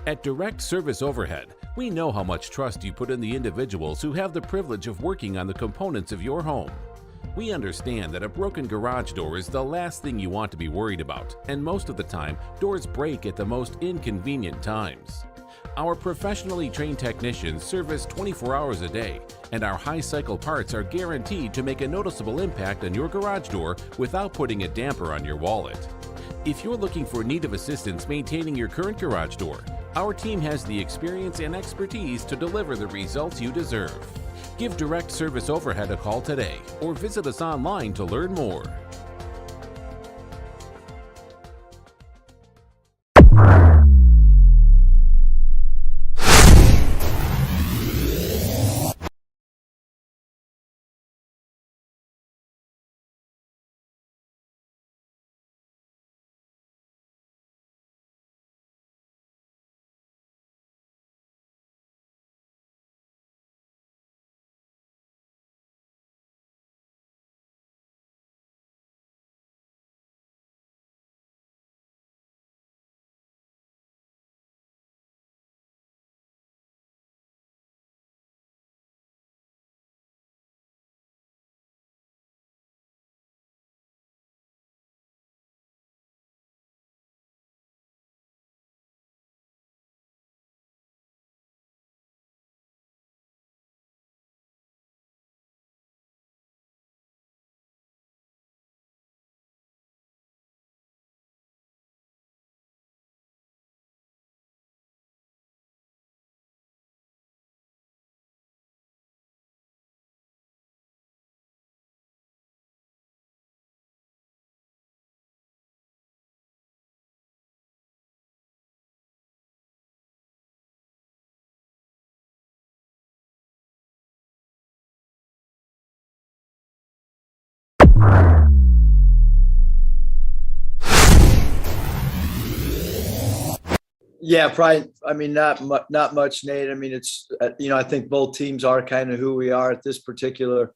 At Direct Service Overhead, we know how much trust you put in the individuals who have the privilege of working on the components of your home. We understand that a broken garage door is the last thing you want to be worried about, and most of the time, doors break at the most inconvenient times. Our professionally trained technicians service 24 hours a day, and our high-cycle parts are guaranteed to make a noticeable impact on your garage door without putting a damper on your wallet. If you're looking for need of assistance maintaining your current garage door, our team has the experience and expertise to deliver the results you deserve. Give Direct Service Overhead a call today or visit us online to learn more. Yeah, probably. I mean, not much, Nate. I mean, it's I think both teams are kind of who we are at this particular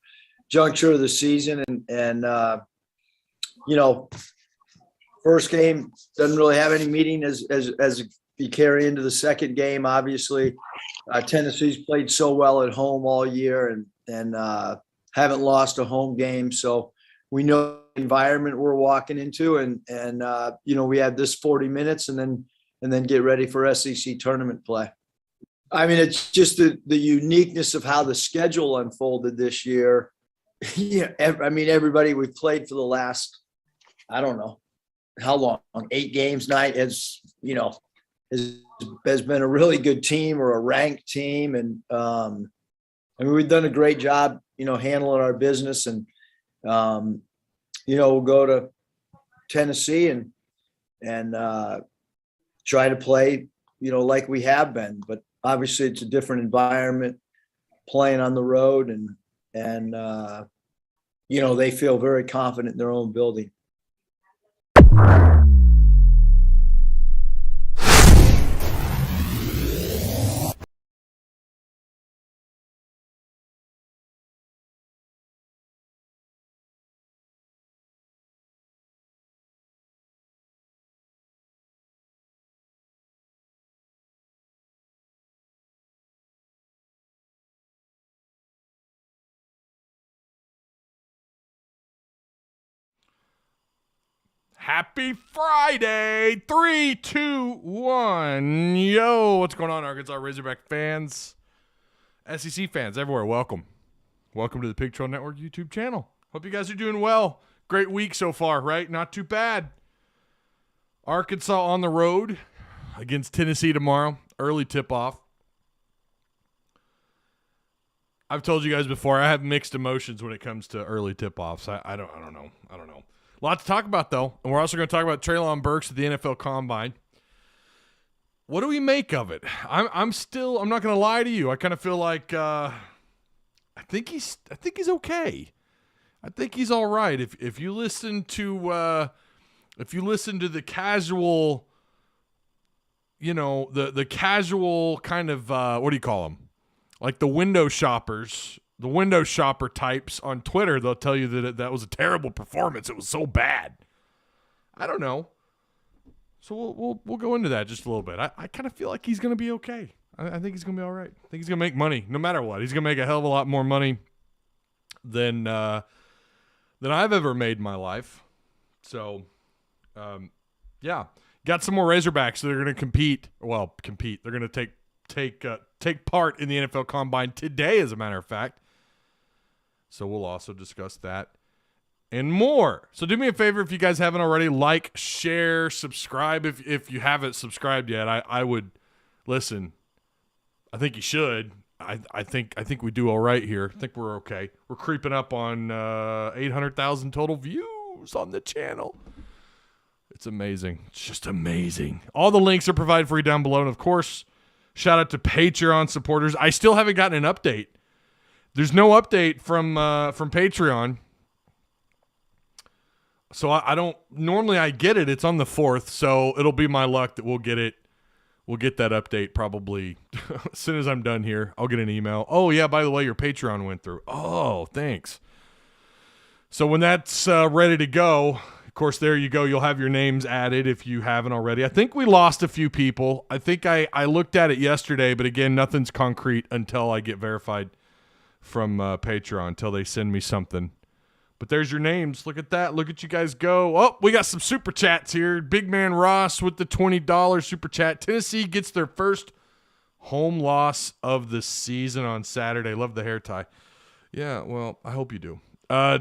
juncture of the season, and first game doesn't really have any meaning as you carry into the second game. Obviously, Tennessee's played so well at home all year, and haven't lost a home game, so we know the environment we're walking into, and we have this 40 minutes, and then get ready for SEC tournament play. I mean, it's just the uniqueness of how the schedule unfolded this year. I mean, everybody we've played for the last, I don't know how long, 8 games, 9, has been a really good team or a ranked team. And I mean, we've done a great job, handling our business, and, we'll go to Tennessee and try to play, like we have been, but obviously it's a different environment playing on the road, and they feel very confident in their own building. Happy Friday. 3, 2, 1. Yo, what's going on, Arkansas Razorback fans? SEC fans everywhere, welcome. Welcome to the Pig Trail Network YouTube channel. Hope you guys are doing well. Great week so far, right? Not too bad. Arkansas on the road against Tennessee tomorrow. Early tip-off. I've told you guys before, I have mixed emotions when it comes to early tip-offs. I don't know. A lot to talk about, though. And we're also going to talk about Treylon Burks at the NFL Combine. What do we make of it? I'm not going to lie to you. I kind of feel like I think he's okay. I think he's all right. If you listen to the casual, the casual kind of what do you call them? Like the window shoppers. The window shopper types on Twitter, they'll tell you that was a terrible performance. It was so bad. I don't know. So we'll go into that just a little bit. I kind of feel like he's going to be okay. I think he's going to be all right. I think he's going to make money no matter what. He's going to make a hell of a lot more money than I've ever made in my life. So, yeah. Got some more Razorbacks that are going to compete. They're going to take part in the NFL Combine today, as a matter of fact. So we'll also discuss that and more. So do me a favor, if you guys haven't already, like, share, subscribe. If you haven't subscribed yet, I would listen. I think you should. I think we do all right here. I think we're okay. We're creeping up on 800,000 total views on the channel. It's amazing. It's just amazing. All the links are provided for you down below. And, of course, shout out to Patreon supporters. I still haven't gotten an update. There's no update from Patreon. So I don't – normally I get it. It's on the 4th, so it'll be my luck that we'll get it. We'll get that update probably as soon as I'm done here. I'll get an email. Oh, yeah, by the way, your Patreon went through. Oh, thanks. So when that's ready to go, of course, there you go. You'll have your names added if you haven't already. I think we lost a few people. I think I looked at it yesterday, but again, nothing's concrete until I get verified from Patreon, until they send me something. But there's your names. Look at that. Look at you guys go. Oh, we got some super chats here. Big Man Ross with the $20 super chat. Tennessee gets their first home loss of the season on Saturday. Love the hair tie. Yeah, well, I hope you do.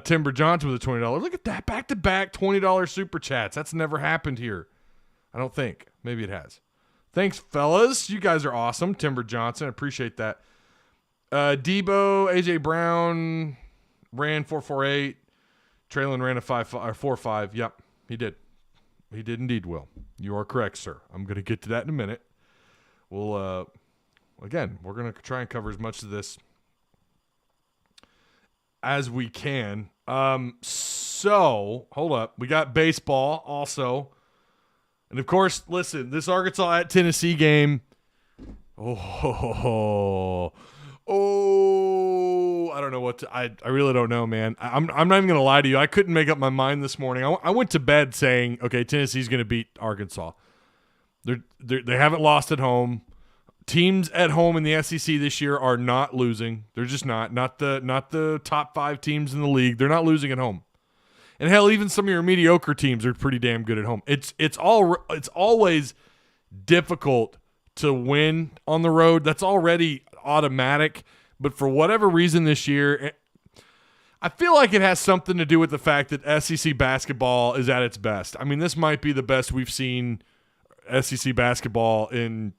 Timber Johnson with a $20. Look at that. Back-to-back $20 super chats. That's never happened here. I don't think. Maybe it has. Thanks, fellas. You guys are awesome. Timber Johnson. I appreciate that. Debo, AJ Brown ran 4.48. Treylon ran a 4.5. Yep, he did. He did indeed, Will. You are correct, sir. I'm going to get to that in a minute. We'll, again, we're going to try and cover as much of this as we can. So, hold up. We got baseball also. And, of course, listen, this Arkansas at Tennessee game. I don't know what to, I really don't know, man. I'm not even going to lie to you. I couldn't make up my mind this morning. I went to bed saying, okay, Tennessee's going to beat Arkansas. They haven't lost at home. Teams at home in the SEC this year are not losing. They're just not the top 5 teams in the league. They're not losing at home. And hell, even some of your mediocre teams are pretty damn good at home. It's always difficult to win on the road. That's already automatic. But for whatever reason this year, I feel like it has something to do with the fact that SEC basketball is at its best. I mean, this might be the best we've seen SEC basketball in.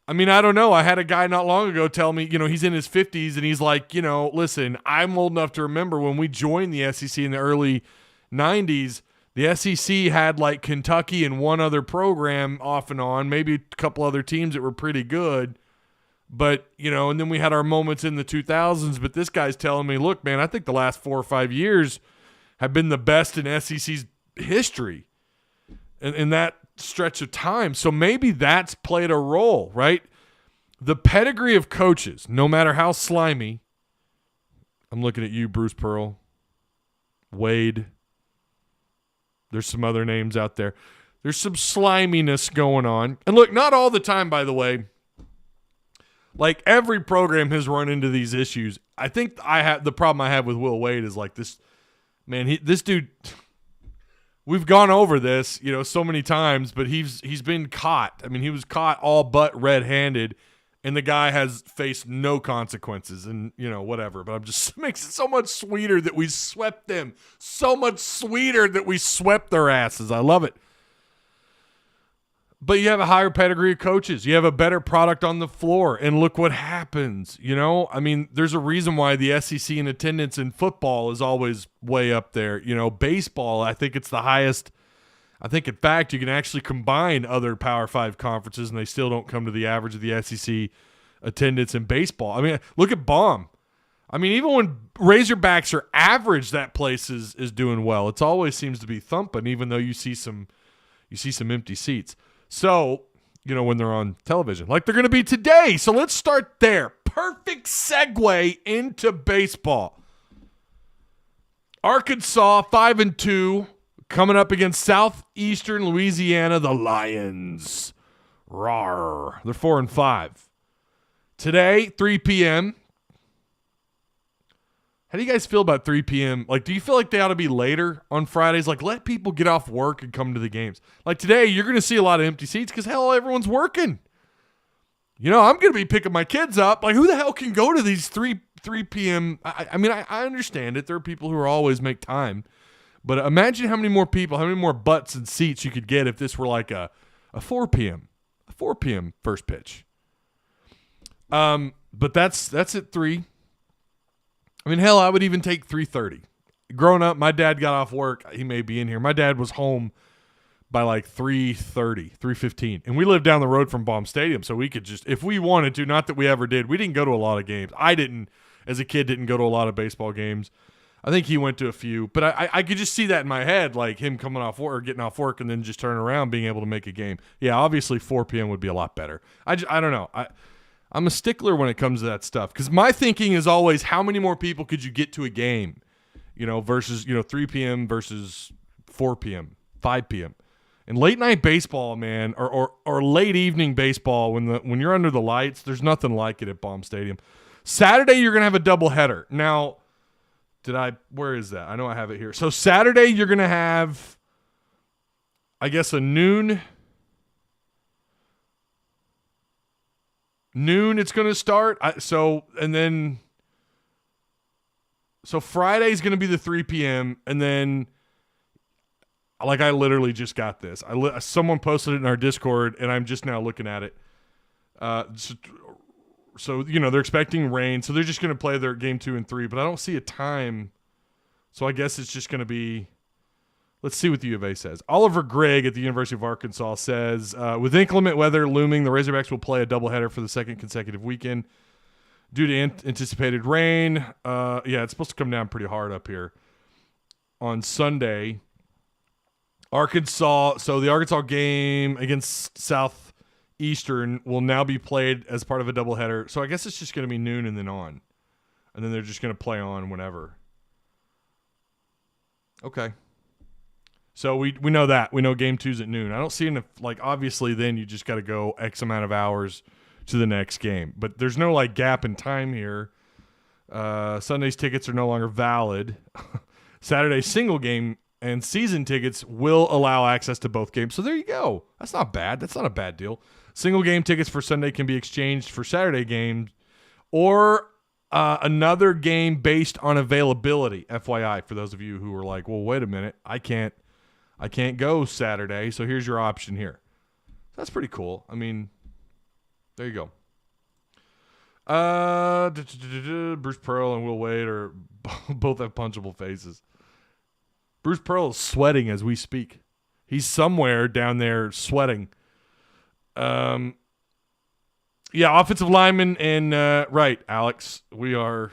I mean, I don't know. I had a guy not long ago tell me, he's in his 50s, and he's like, listen, I'm old enough to remember when we joined the SEC in the early 90s, the SEC had like Kentucky and one other program off and on, maybe a couple other teams that were pretty good. But, and then we had our moments in the 2000s. But this guy's telling me, look, man, I think the last 4 or 5 years have been the best in SEC's history in that stretch of time. So maybe that's played a role, right? The pedigree of coaches, no matter how slimy. I'm looking at you, Bruce Pearl, Wade. There's some other names out there. There's some sliminess going on. And look, not all the time, by the way. Like, every program has run into these issues. I think the problem I have with Will Wade is like this, man, this dude, we've gone over this, so many times, but he's been caught. I mean, he was caught all but red-handed, and the guy has faced no consequences and, whatever. But it makes it so much sweeter that we swept them. So much sweeter that we swept their asses. I love it. But you have a higher pedigree of coaches. You have a better product on the floor. And look what happens, I mean, there's a reason why the SEC in attendance in football is always way up there. Baseball, I think it's the highest. I think, in fact, you can actually combine other Power 5 conferences, and they still don't come to the average of the SEC attendance in baseball. I mean, look at Baum. I mean, even when Razorbacks are average, that place is doing well. It always seems to be thumping, even though you see some empty seats. So, when they're on television, like they're going to be today. So let's start there. Perfect segue into baseball. Arkansas 5-2, coming up against Southeastern Louisiana, the Lions. Rawr. They're 4-5. Today, 3 p.m. How do you guys feel about 3 p.m.? Like, do you feel like they ought to be later on Fridays? Like, let people get off work and come to the games. Like, today, you're going to see a lot of empty seats because, hell, everyone's working. You know, I'm going to be picking my kids up. Like, who the hell can go to these 3 p.m.? I mean, I understand it. There are people who always make time. But imagine how many more people, how many more butts and seats you could get if this were like a 4 p.m. A 4 p.m. first pitch. But that's at 3. I mean, hell, I would even take 3:30. Growing up, my dad got off work. He may be in here. My dad was home by like 3:30, 3:15. And we lived down the road from Baum Stadium, so we could just, if we wanted to, not that we ever did, we didn't go to a lot of games. I didn't, as a kid, didn't go to a lot of baseball games. I think he went to a few. But I could just see that in my head, like him coming off work or getting off work and then just turning around, being able to make a game. Yeah, obviously 4 p.m. would be a lot better. I don't know. I'm a stickler when it comes to that stuff because my thinking is always how many more people could you get to a game, versus 3 p.m. versus 4 p.m., 5 p.m. And late night baseball, man, or late evening baseball when you're under the lights, there's nothing like it at Baum Stadium. Saturday you're gonna have a doubleheader. Now, where is that? I know I have it here. So Saturday you're gonna have, I guess, a noon. It's going to start. So Friday's going to be the 3 p.m. And then, like, I literally just got this. Someone posted it in our Discord, and I'm just now looking at it. So they're expecting rain. So they're just going to play their game 2 and 3. But I don't see a time. So I guess it's just going to be. Let's see what the U of A says. Oliver Gregg at the University of Arkansas says, with inclement weather looming, the Razorbacks will play a doubleheader for the second consecutive weekend due to anticipated rain. It's supposed to come down pretty hard up here on Sunday. Arkansas. So the Arkansas game against Southeastern will now be played as part of a doubleheader. So I guess it's just going to be noon and then on. And then they're just going to play on whenever. Okay. So we know that. We know game 2's at noon. I don't see enough, like, obviously then you just got to go X amount of hours to the next game. But there's no, like, gap in time here. Sunday's tickets are no longer valid. Saturday's single game and season tickets will allow access to both games. So there you go. That's not bad. That's not a bad deal. Single game tickets for Sunday can be exchanged for Saturday games or another game based on availability. FYI, for those of you who are like, well, wait a minute. I can't go Saturday, so here's your option here. That's pretty cool. I mean, there you go. Bruce Pearl and Will Wade are both have punchable faces. Bruce Pearl is sweating as we speak. He's somewhere down there sweating. Offensive lineman and right, Alex. There's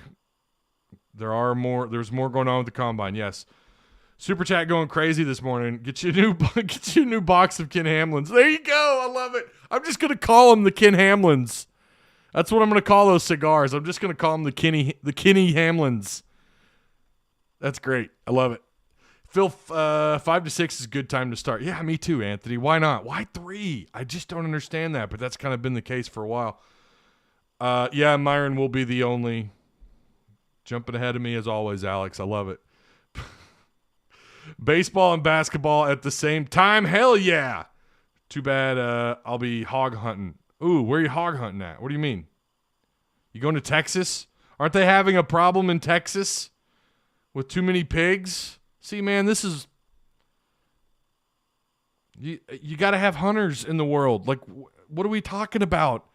more going on with the combine. Yes. Super chat going crazy this morning. Get you a new box of Ken Hamlins. There you go. I love it. I'm just gonna call them the Ken Hamlins. That's what I'm gonna call those cigars. I'm just gonna call them the Kenny Hamlins. That's great. I love it. Phil, 5 to 6 is a good time to start. Yeah, me too, Anthony. Why not? Why 3? I just don't understand that, but that's kind of been the case for a while. Myron will be the only jumping ahead of me as always, Alex. I love it. Baseball and basketball at the same time. Hell yeah. Too bad I'll be hog hunting. Ooh, where are you hog hunting at? What do you mean? You going to Texas? Aren't they having a problem in Texas with too many pigs? See, man, this is... You got to have hunters in the world. Like, what are we talking about?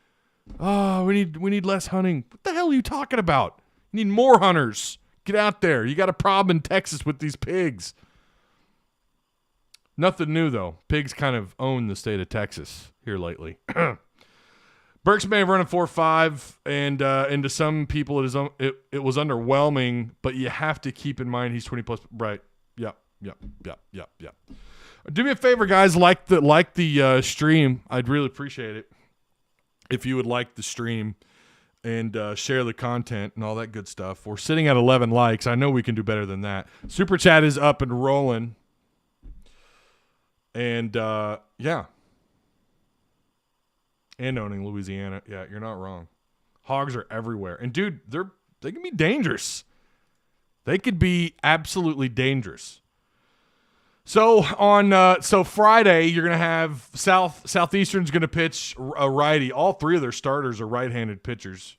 Oh, we need less hunting. What the hell are you talking about? You need more hunters. Get out there. You got a problem in Texas with these pigs. Nothing new, though. Pigs kind of own the state of Texas here lately. Burks may have run a 4.5, and to some people it was underwhelming, but you have to keep in mind he's 20 plus. Right. Yep. Do me a favor, guys. Like the stream. I'd really appreciate it if you would like the stream and share the content and all that good stuff. We're sitting at 11 likes. I know we can do better than that. Super Chat is up and rolling. And, yeah. And owning Louisiana. Yeah, you're not wrong. Hogs are everywhere. And, dude, they can be dangerous. They could be absolutely dangerous. So on Friday, you're gonna have Southeastern's gonna pitch a righty. All three of their starters are right-handed pitchers.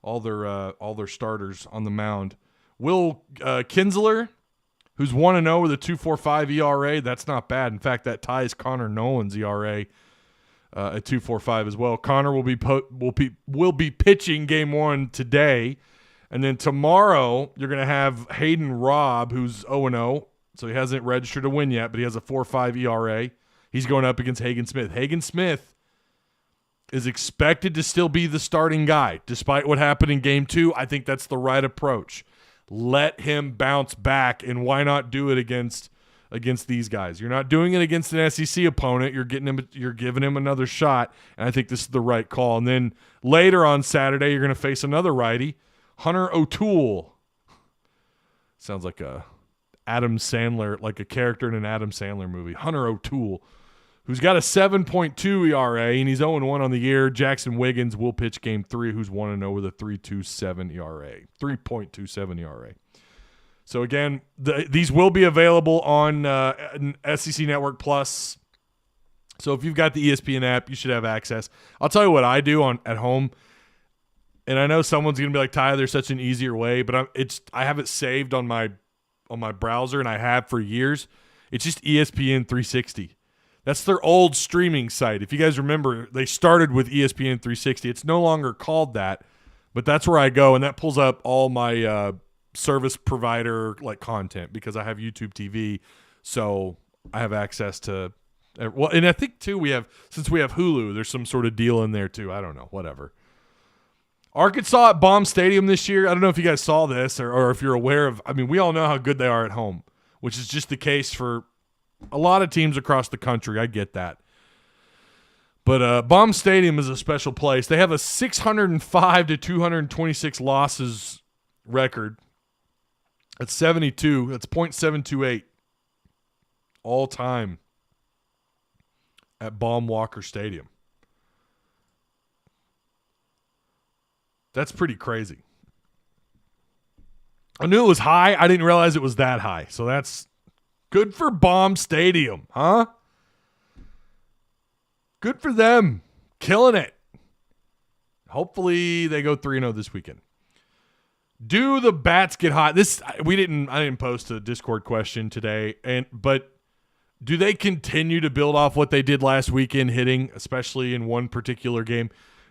All their starters on the mound. Will Kinsler, who's 1-0 with a 2.45 ERA, that's not bad. In fact, that ties Connor Nolan's ERA at 2.45 as well. Connor will be pitching game 1 today, and then tomorrow you're gonna have Hayden Robb, who's 0-0. So he hasn't registered a win yet, but he has a 4.5 ERA. He's going up against Hagen Smith. Hagen Smith is expected to still be the starting guy. Despite what happened in game 2, I think that's the right approach. Let him bounce back, and why not do it against these guys? You're not doing it against an SEC opponent. You're giving him another shot, and I think this is the right call. And then later on Saturday, you're going to face another righty, Hunter O'Toole. Sounds like a Adam Sandler, like a character in an Adam Sandler movie. Hunter O'Toole, who's got a 7.2 ERA, and he's 0-1 on the year. Jackson Wiggins will pitch game 3, who's 1-0 with a 3.27 ERA. 3.27 ERA. So, again, these will be available on SEC Network Plus. So, if you've got the ESPN app, you should have access. I'll tell you what I do at home. And I know someone's going to be like, Ty, there's such an easier way, but I have it saved on my browser, and I have for years. It's just ESPN 360. That's their old streaming site. If you guys remember, they started with ESPN 360. It's no longer called that, but that's where I go, and that pulls up all my service provider like content because I have YouTube TV, so I have access to. Well, and I think too since we have Hulu, there's some sort of deal in there too. I don't know, whatever. Arkansas at Baum Stadium this year. I don't know if you guys saw this or if you're aware of. I mean, we all know how good they are at home, which is just the case for a lot of teams across the country. I get that. But Baum Stadium is a special place. They have a 605 to 226 losses record. That's 72. That's .728 all time at Baum Walker Stadium. That's pretty crazy. I knew it was high. I didn't realize it was that high. So that's good for Baum Stadium, huh? Good for them. Killing it. Hopefully they go 3-0 this weekend. Do the bats get hot? I didn't post a Discord question today, but do they continue to build off what they did last weekend hitting, especially in one particular game?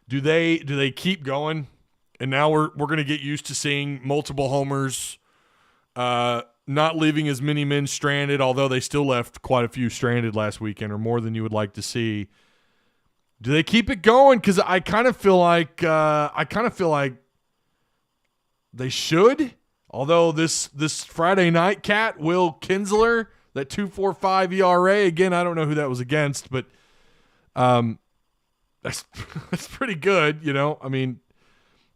Do they keep going? And now we're going to get used to seeing multiple homers, not leaving as many men stranded, although they still left quite a few stranded last weekend, or more than you would like to see. Do they keep it going? Because I kind of feel like they should. Although this Friday night cat, Will Kinsler, that 2.45 ERA, again, I don't know who that was against, but that's pretty good, you know. I mean,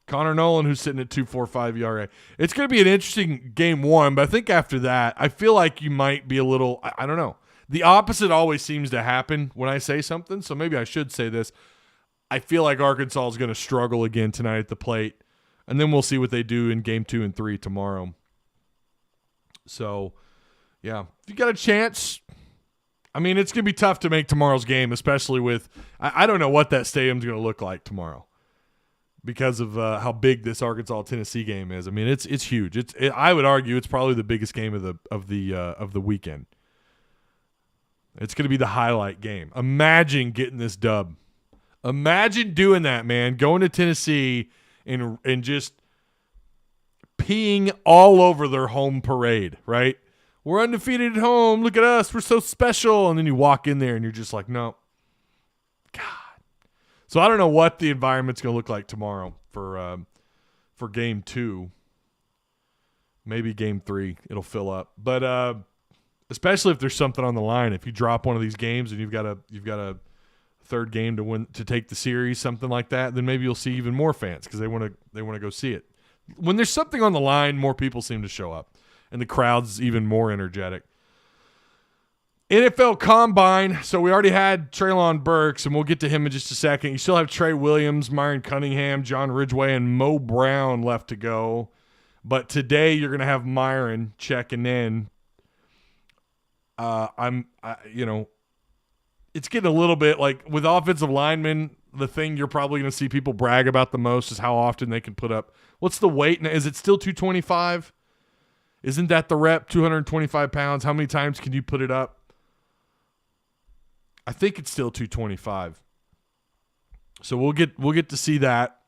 Connor Nolan, who's sitting at 2.45 ERA. It's going to be an interesting game 1, but I think after that, I feel like you might be a little, I don't know. The opposite always seems to happen when I say something, so maybe I should say this. I feel like Arkansas is going to struggle again tonight at the plate, and then we'll see what they do in game 2 and 3 tomorrow. So, yeah, if you got a chance, I mean, it's going to be tough to make tomorrow's game, especially with, I don't know what that stadium's going to look like tomorrow, because of how big this Arkansas-Tennessee game is. I mean, it's huge. I would argue it's probably the biggest game of the weekend. It's going to be the highlight game. Imagine getting this dub. Imagine doing that, man. Going to Tennessee and just peeing all over their home parade, right? We're undefeated at home. Look at us. We're so special. And then you walk in there and you're just like, no. God. So I don't know what the environment's going to look like tomorrow for game 2. Maybe game 3 it'll fill up. But especially if there's something on the line, if you drop one of these games and you've got a third game to win, to take the series, something like that, then maybe you'll see even more fans because they want to go see it. When there's something on the line, more people seem to show up, and the crowd's even more energetic. NFL Combine. So we already had Treylon Burks, and we'll get to him in just a second. You still have Trey Williams, Myron Cunningham, John Ridgeway, and Mo Brown left to go. But today you're going to have Myron checking in. It's getting a little bit like with offensive linemen, the thing you're probably going to see people brag about the most is how often they can put up. What's the weight? Is it still 225? Isn't that the rep, 225 pounds? How many times can you put it up? I think it's still 225. So we'll get to see that.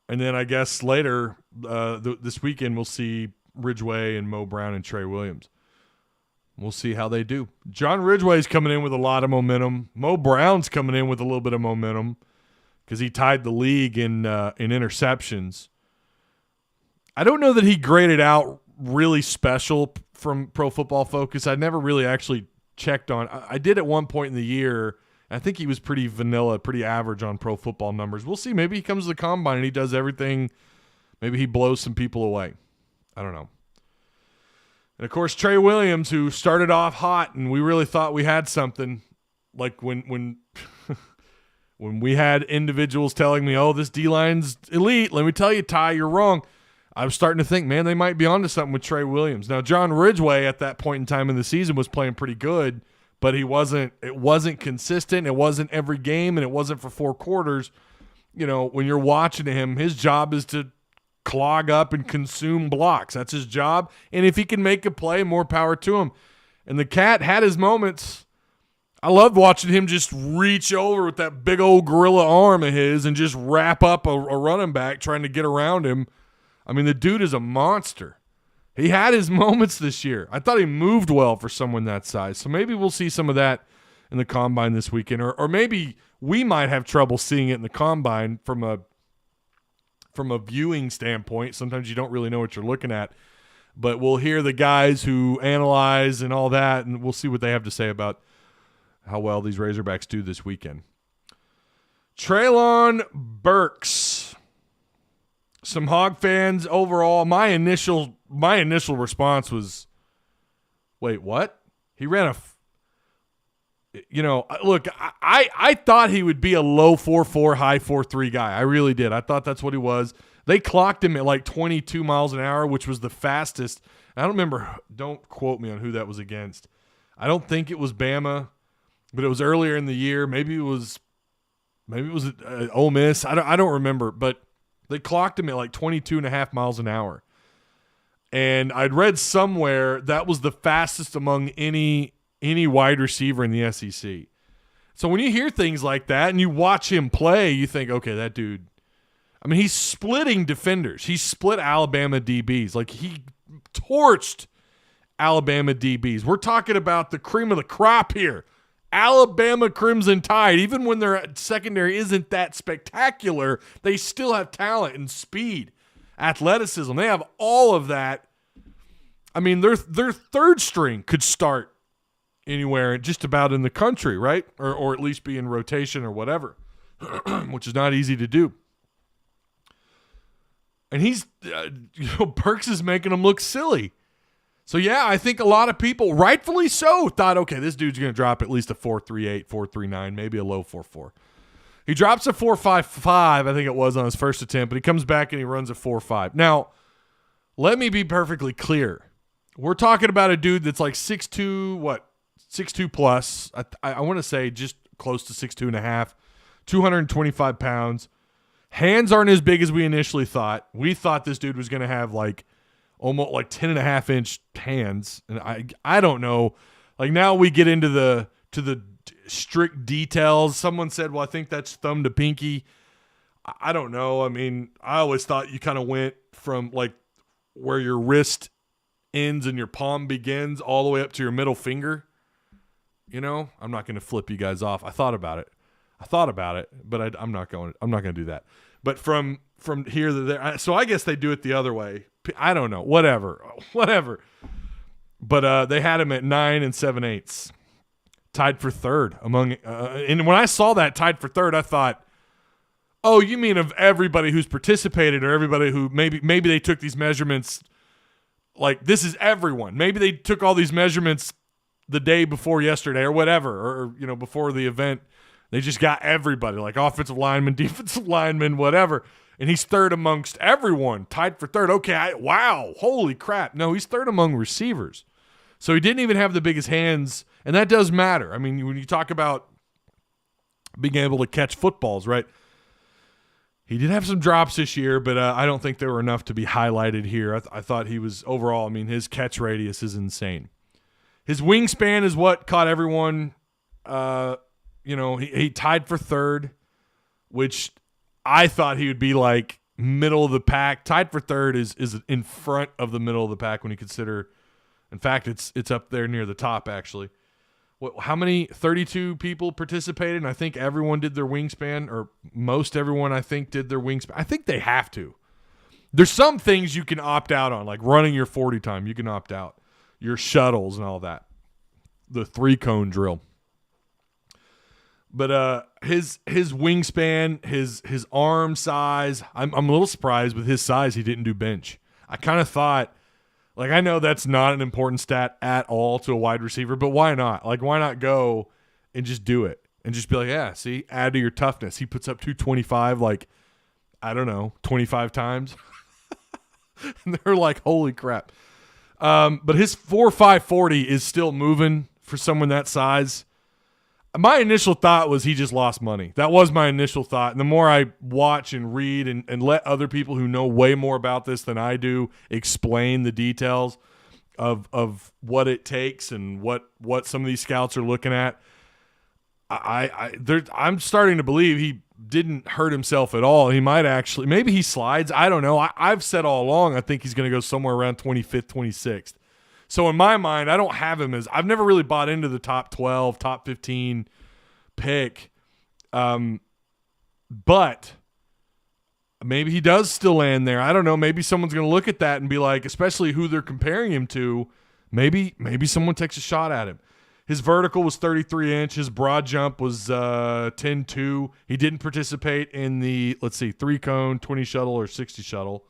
And then I guess later this weekend we'll see Ridgeway and Mo Brown and Trey Williams. We'll see how they do. John Ridgeway's coming in with a lot of momentum. Mo Brown's coming in with a little bit of momentum because he tied the league in interceptions. I don't know that he graded out really special from Pro Football Focus. I never really actually checked on. I did at one point in the year. I think he was pretty vanilla, pretty average on Pro Football numbers. We'll see. Maybe he comes to the Combine and he does everything. Maybe he blows some people away. I don't know. And, of course, Trey Williams, who started off hot, and we really thought we had something. Like when when we had individuals telling me, oh, this D-line's elite, let me tell you, Ty, you're wrong. I was starting to think, man, they might be onto something with Trey Williams. Now, John Ridgeway at that point in time in the season was playing pretty good, but it wasn't consistent. It wasn't every game, and it wasn't for 4 quarters. You know, when you're watching him, his job is to clog up and consume blocks. That's his job. And if he can make a play, more power to him. And the cat had his moments. I loved watching him just reach over with that big old gorilla arm of his and just wrap up a running back trying to get around him. I mean, the dude is a monster. He had his moments this year. I thought he moved well for someone that size. So maybe we'll see some of that in the Combine this weekend. Or maybe we might have trouble seeing it in the Combine from a viewing standpoint. Sometimes you don't really know what you're looking at, but we'll hear the guys who analyze and all that, and we'll see what they have to say about how well these Razorbacks do this weekend. Treylon Burks. Some Hog fans overall. My initial response was, wait, what? He ran look, I thought he would be a low 4.4, high 4.3 guy. I really did. I thought that's what he was. They clocked him at like 22 miles an hour, which was the fastest. I don't remember. Don't quote me on who that was against. I don't think it was Bama, but it was earlier in the year. Maybe it was Ole Miss. I don't remember, but they clocked him at like 22.5 miles an hour. And I'd read somewhere that was the fastest among any wide receiver in the SEC. So when you hear things like that and you watch him play, you think, okay, that dude, I mean, he's splitting defenders. He split Alabama DBs. Like, he torched Alabama DBs. We're talking about the cream of the crop here. Alabama Crimson Tide, even when their secondary isn't that spectacular, they still have talent and speed, athleticism. They have all of that. I mean, their third string could start anywhere just about in the country, right? Or at least be in rotation or whatever, which is not easy to do. And he's, Burks is making him look silly. So, yeah, I think a lot of people, rightfully so, thought, okay, this dude's going to drop at least a 4.38, 4.39, maybe a low 4.4. He drops a 4.55, I think it was, on his first attempt, but he comes back and he runs a 4.5. Now, let me be perfectly clear. We're talking about a dude that's like 6'2", 6'2 plus. I want to say just close to 6'2.5", 225 pounds. Hands aren't as big as we initially thought. We thought this dude was going to have like almost like 10.5-inch hands. And I don't know. Like, now we get into the strict details. Someone said, well, I think that's thumb to pinky. I don't know. I mean, I always thought you kind of went from like where your wrist ends and your palm begins all the way up to your middle finger. You know, I'm not going to flip you guys off. I thought about it, but I'm not going to do that. But from here to there, so I guess they do it the other way. I don't know. Whatever. But they had him at 9 7/8, tied for third among. And when I saw that tied for third, I thought, oh, you mean of everybody who's participated, or everybody who maybe they took these measurements. Like, this is everyone. Maybe they took all these measurements the day before yesterday or whatever, or before the event. They just got everybody, like offensive linemen, defensive linemen, whatever. And he's third amongst everyone, tied for third. Okay, wow, holy crap. No, he's third among receivers. So he didn't even have the biggest hands, and that does matter. I mean, when you talk about being able to catch footballs, right? He did have some drops this year, but I don't think they were enough to be highlighted here. I thought he was overall, I mean, his catch radius is insane. His wingspan is what caught everyone. He tied for third, which I thought he would be like middle of the pack. Tied for third is in front of the middle of the pack when you consider. In fact, it's up there near the top actually. How many? 32 people participated, and I think everyone did their wingspan, or most everyone I think did their wingspan. I think they have to. There's some things you can opt out on, like running your 40 time. You can opt out. Your shuttles and all that. The 3-cone drill. But his wingspan, his arm size, I'm a little surprised with his size he didn't do bench. I kind of thought, like, I know that's not an important stat at all to a wide receiver, but why not? Like, why not go and just do it and just be like, yeah, see, add to your toughness. He puts up 225, like, I don't know, 25 times. And they're like, holy crap. But his 4.5 40 is still moving for someone that size. My initial thought was he just lost money. That was my initial thought. And the more I watch and read and let other people who know way more about this than I do explain the details of what it takes and what some of these scouts are looking at, I'm starting to believe he didn't hurt himself at all. He might actually – maybe he slides. I don't know. I've said all along I think he's going to go somewhere around 25th, 26th. So in my mind, I don't have him as – I've never really bought into the top 12, top 15 pick. But maybe he does still land there. I don't know. Maybe someone's going to look at that and be like, especially who they're comparing him to, maybe someone takes a shot at him. His vertical was 33 inch. His broad jump was 10.2. He didn't participate in the, 3-cone, 20 shuttle, or 60 shuttle.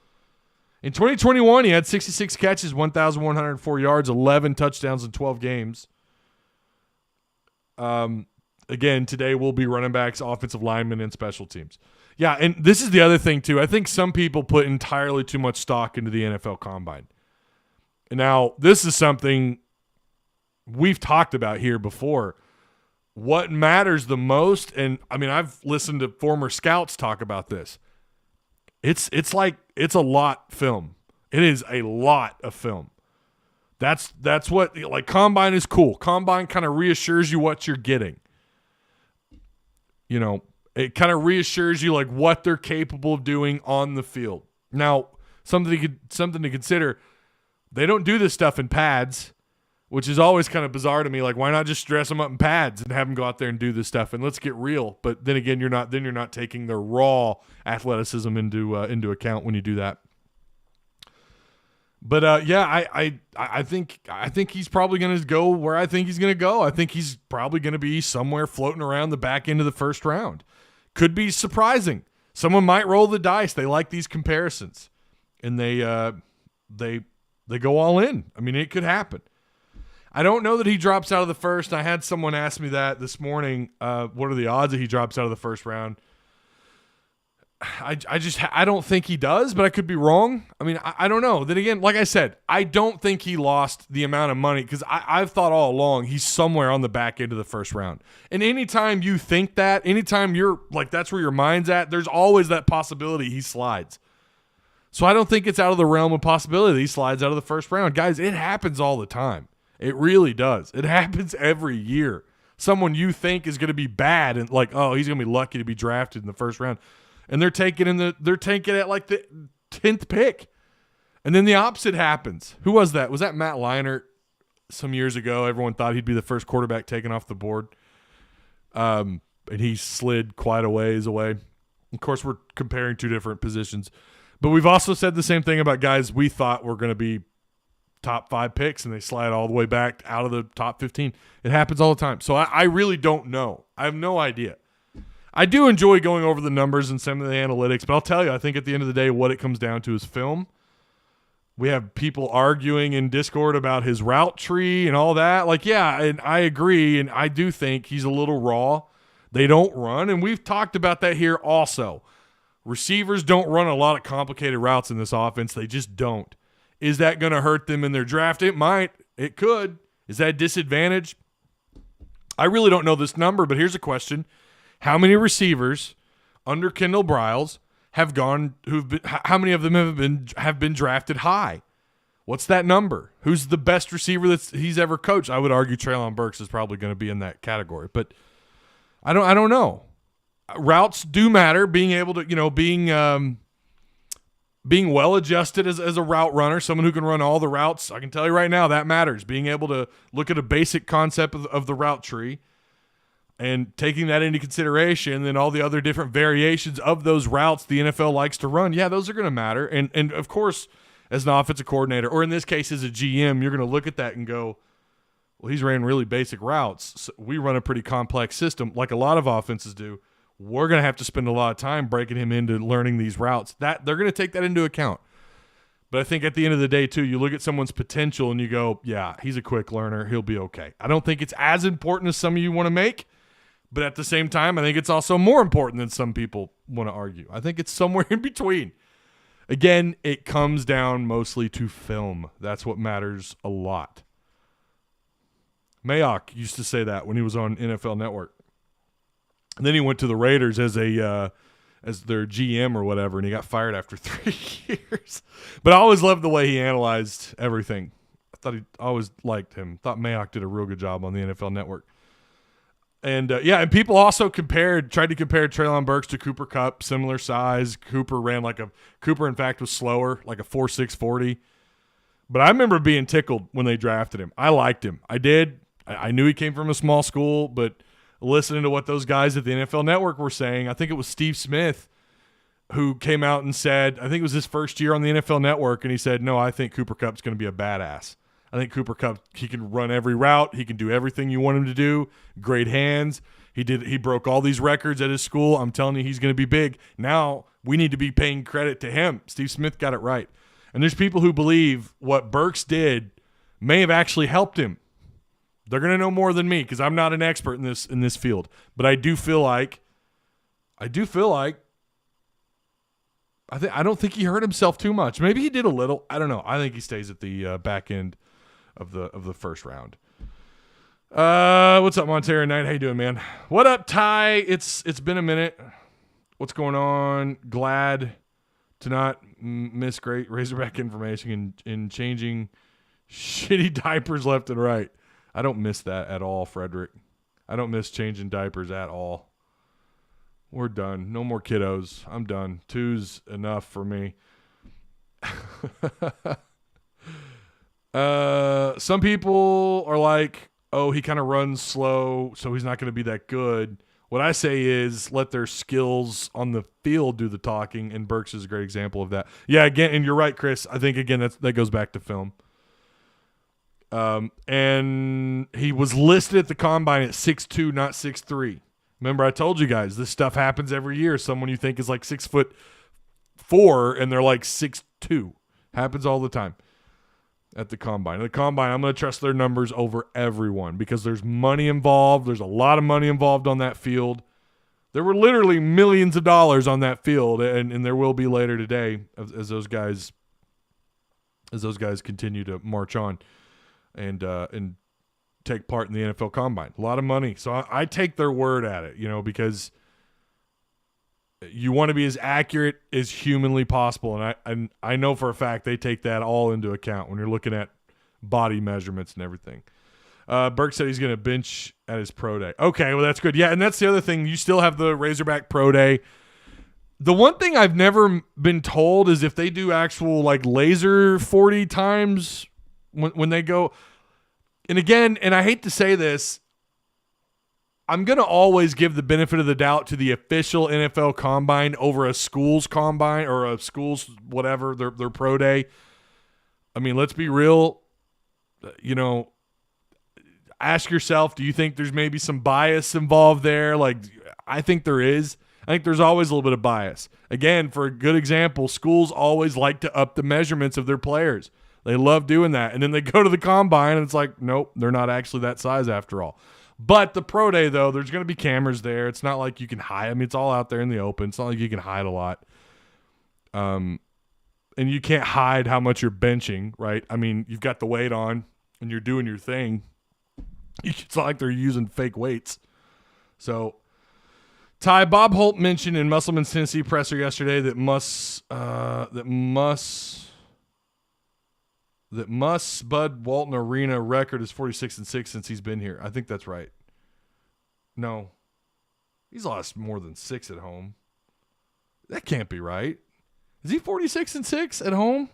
In 2021, he had 66 catches, 1,104 yards, 11 touchdowns in 12 games. Again, today will be running backs, offensive linemen, and special teams. Yeah, and this is the other thing, too. I think some people put entirely too much stock into the NFL Combine. Now, this is something we've talked about here before. What matters the most, and I mean, I've listened to former scouts talk about this. It's a lot film. It is a lot of film. That's what, like, Combine is cool. Combine kind of reassures you what you're getting. You know, it kind of reassures you like what they're capable of doing on the field. Now, something to consider, they don't do this stuff in pads, which is always kind of bizarre to me. Like, why not just dress them up in pads and have them go out there and do this stuff? And let's get real. But then again, you're not taking their raw athleticism into account when you do that. But I think he's probably going to go where I think he's going to go. I think he's probably going to be somewhere floating around the back end of the first round. Could be surprising. Someone might roll the dice. They like these comparisons, and they go all in. I mean, it could happen. I don't know that he drops out of the first. I had someone ask me that this morning. What are the odds that he drops out of the first round? I don't think he does, but I could be wrong. I mean, I don't know. Then again, like I said, I don't think he lost the amount of money because I've thought all along he's somewhere on the back end of the first round. And anytime you think that, anytime you're like, that's where your mind's at, there's always that possibility he slides. So I don't think it's out of the realm of possibility that he slides out of the first round. Guys, it happens all the time. It really does. It happens every year. Someone you think is going to be bad and like, oh, he's going to be lucky to be drafted in the first round. And they're taking at like the 10th pick. And then the opposite happens. Who was that? Was that Matt Leinart some years ago? Everyone thought he'd be the first quarterback taken off the board. And he slid quite a ways away. Of course, we're comparing two different positions. But we've also said the same thing about guys we thought were going to be top 5 picks, and they slide all the way back out of the top 15. It happens all the time. So I really don't know. I have no idea. I do enjoy going over the numbers and some of the analytics, but I'll tell you, I think at the end of the day, what it comes down to is film. We have people arguing in Discord about his route tree and all that. Like, yeah, and I agree, and I do think he's a little raw. They don't run, and we've talked about that here also. Receivers don't run a lot of complicated routes in this offense. They just don't. Is that going to hurt them in their draft? It might. It could. Is that a disadvantage? I really don't know this number, but here's a question. How many receivers under Kendall Briles have gone how many of them have been drafted high? What's that number? Who's the best receiver he's ever coached? I would argue Treylon Burks is probably going to be in that category, but I don't know. Routes do matter. Being able to, being well adjusted as a route runner, someone who can run all the routes, I can tell you right now that matters. Being able to look at a basic concept of the route tree and taking that into consideration, then all the other different variations of those routes the NFL likes to run, yeah, those are going to matter. And of course, as an offensive coordinator, or in this case as a GM, you're going to look at that and go, well, he's ran really basic routes. So we run a pretty complex system like a lot of offenses do. We're going to have to spend a lot of time breaking him into learning these routes. That they're going to take that into account. But I think at the end of the day, too, you look at someone's potential and you go, yeah, he's a quick learner. He'll be okay. I don't think it's as important as some of you want to make. But at the same time, I think it's also more important than some people want to argue. I think it's somewhere in between. Again, it comes down mostly to film. That's what matters a lot. Mayock used to say that when he was on NFL Network. And then he went to the Raiders as their GM or whatever, and he got fired after 3 years. But I always loved the way he analyzed everything. I always liked him. Thought Mayock did a real good job on the NFL Network. And, and people also tried to compare Treylon Burks to Cooper Kupp, similar size. Cooper, in fact, was slower, like a 4.6 40. But I remember being tickled when they drafted him. I liked him. I did. I knew he came from a small school, but listening to what those guys at the NFL Network were saying, I think it was Steve Smith who came out and said, I think it was his first year on the NFL Network, and he said, no, I think Cooper Kupp's going to be a badass. I think Cooper Kupp, he can run every route. He can do everything you want him to do. Great hands. He broke all these records at his school. I'm telling you, he's going to be big. Now we need to be paying credit to him. Steve Smith got it right. And there's people who believe what Burks did may have actually helped him. They're going to know more than me because I'm not an expert in this field. But I feel like I don't think he hurt himself too much. Maybe he did a little. I don't know. I think he stays at the back end of the first round. What's up, Montero Knight? How you doing, man? What up, Ty? It's been a minute. What's going on? Glad to not miss great Razorback information in changing shitty diapers left and right. I don't miss that at all, Frederick. I don't miss changing diapers at all. We're done. No more kiddos. I'm done. 2's enough for me. Some people are like, oh, he kind of runs slow, so he's not going to be that good. What I say is let their skills on the field do the talking, and Burks is a great example of that. Yeah, again, and you're right, Chris. I think, again, that goes back to film. And he was listed at the combine at 6'2", not 6'3". Remember, I told you guys, this stuff happens every year. Someone you think is like 6'4", and they're like 6'2". Happens all the time at the combine. At the combine, I'm going to trust their numbers over everyone because there's money involved. There's a lot of money involved on that field. There were literally millions of dollars on that field, and there will be later today as those guys continue to march on and take part in the NFL Combine. A lot of money. So I take their word at it, because you want to be as accurate as humanly possible. And I know for a fact they take that all into account when you're looking at body measurements and everything. Burke said he's going to bench at his pro day. Okay, well, that's good. Yeah, and that's the other thing. You still have the Razorback pro day. The one thing I've never been told is if they do actual like laser 40 times when they go. And again, and I hate to say this, I'm going to always give the benefit of the doubt to the official NFL Combine over a school's combine or a school's whatever, their pro day. I mean, let's be real. Ask yourself, do you think there's maybe some bias involved there? Like, I think there is. I think there's always a little bit of bias. Again, for a good example, schools always like to up the measurements of their players. They love doing that. And then they go to the combine and it's like, nope, they're not actually that size after all. But the pro day, though, there's going to be cameras there. It's not like you can hide. I mean, it's all out there in the open. It's not like you can hide a lot. And you can't hide how much you're benching, right? I mean, you've got the weight on and you're doing your thing. It's not like they're using fake weights. So, Ty, Bob Holt mentioned in Musselman's Tennessee presser yesterday that Bud Walton Arena record is 46-6 since he's been here. I think that's right. No. He's lost more than 6 at home. That can't be right. Is he 46-6 at home?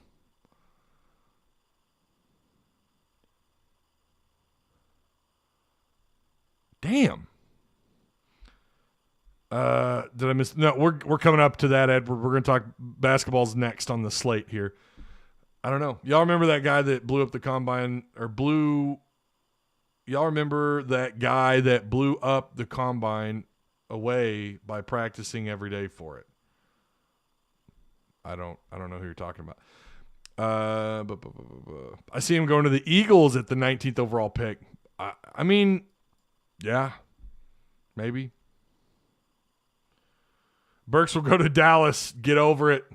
Damn. Did I miss? No, we're coming up to that, Ed. We're going to talk basketball's next on the slate here. I don't know. Y'all remember that guy that blew up the combine y'all remember that guy that blew up the combine away by practicing every day for it? I don't know who you're talking about. I see him going to the Eagles at the 19th overall pick. I mean, yeah, maybe. Burks will go to Dallas. Get over it.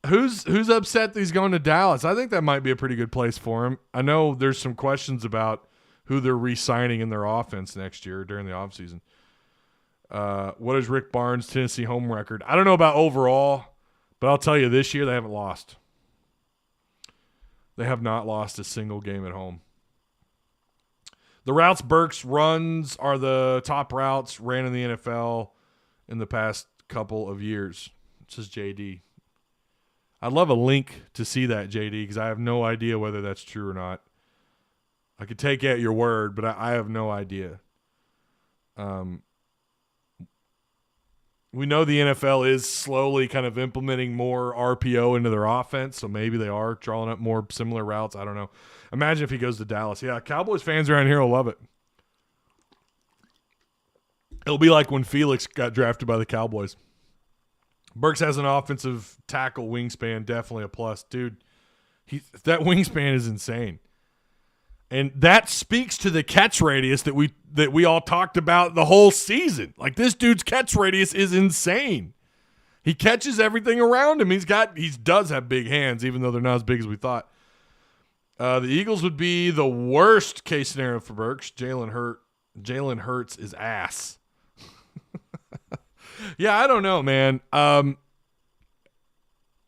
Who's upset that he's going to Dallas? I think that might be a pretty good place for him. I know there's some questions about who they're re-signing in their offense next year during the offseason. What is Rick Barnes' Tennessee home record? I don't know about overall, but I'll tell you this year they haven't lost. They have not lost a single game at home. The routes Burks runs are the top routes ran in the NFL in the past couple of years. It says JD. I'd love a link to see that, JD, because I have no idea whether that's true or not. I could take at your word, but I have no idea. We know the NFL is slowly kind of implementing more RPO into their offense, so maybe they are drawing up more similar routes. I don't know. Imagine if he goes to Dallas. Yeah, Cowboys fans around here will love it. It'll be like when Felix got drafted by the Cowboys. Burks has an offensive tackle wingspan, definitely a plus. Dude, that wingspan is insane. And that speaks to the catch radius that we all talked about the whole season. Like, this dude's catch radius is insane. He catches everything around him. He does have big hands, even though they're not as big as we thought. The Eagles would be the worst case scenario for Burks. Jalen Hurts is ass. Yeah, I don't know, man. A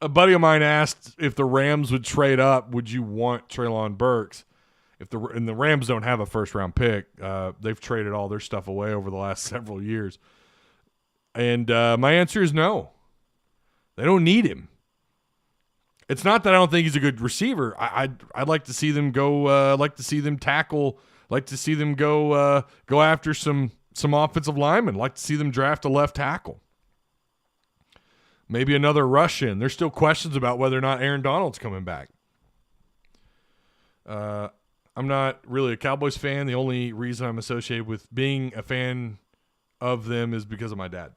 buddy of mine asked if the Rams would trade up, would you want Treylon Burks? And the Rams don't have a first-round pick. They've traded all their stuff away over the last several years. And my answer is no. They don't need him. It's not that I don't think he's a good receiver. I'd like to see them go. Like to see them tackle. Like to see them go after some offensive linemen. Like to see them draft a left tackle. Maybe another rush in. There's still questions about whether or not Aaron Donald's coming back. I'm not really a Cowboys fan. The only reason I'm associated with being a fan of them is because of my dad.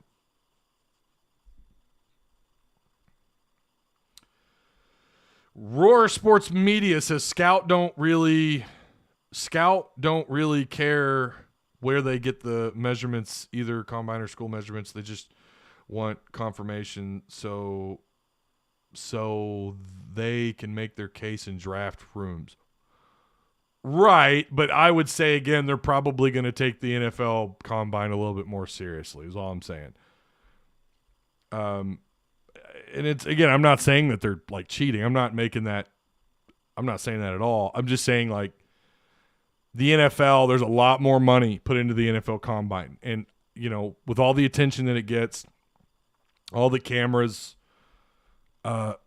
Roar Sports Media says Scout don't really care where they get the measurements, either combine or school measurements. They just want confirmation so they can make their case in draft rooms. Right, but I would say, again, they're probably going to take the NFL combine a little bit more seriously, is all I'm saying. And it's, again, I'm not saying that they're, like, cheating. I'm not saying that at all. I'm just saying, like, the NFL, there's a lot more money put into the NFL combine. And, you know, with all the attention that it gets, all the cameras, I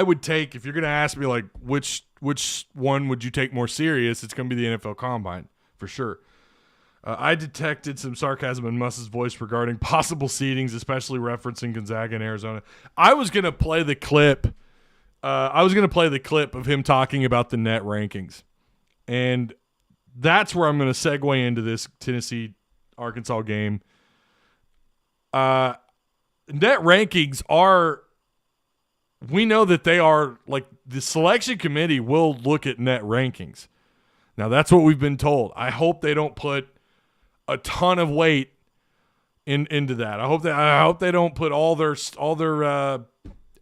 would take, if you're going to ask me, like, which one would you take more serious, it's going to be the NFL Combine, for sure. I detected some sarcasm in Muss's voice regarding possible seedings, especially referencing Gonzaga and Arizona. I was going to play the clip. Of him talking about the net rankings. And that's where I'm going to segue into this Tennessee-Arkansas game. Net rankings are, we know that they are, like, the selection committee will look at net rankings. Now, that's what we've been told. I hope they don't put a ton of weight into that. I hope they don't put all their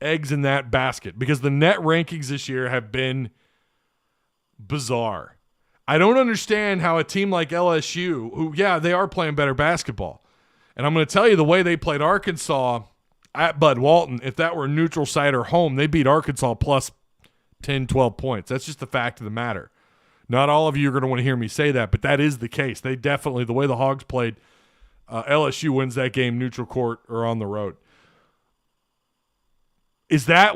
eggs in that basket, because the net rankings this year have been bizarre. I don't understand how a team like LSU, who, yeah, they are playing better basketball. And I'm going to tell you, the way they played Arkansas at Bud Walton, if that were neutral site or home, they beat Arkansas plus 10, 12 points. That's just the fact of the matter. Not all of you are going to want to hear me say that, but that is the case. They definitely, the way the Hogs played, LSU wins that game neutral court or on the road. Is that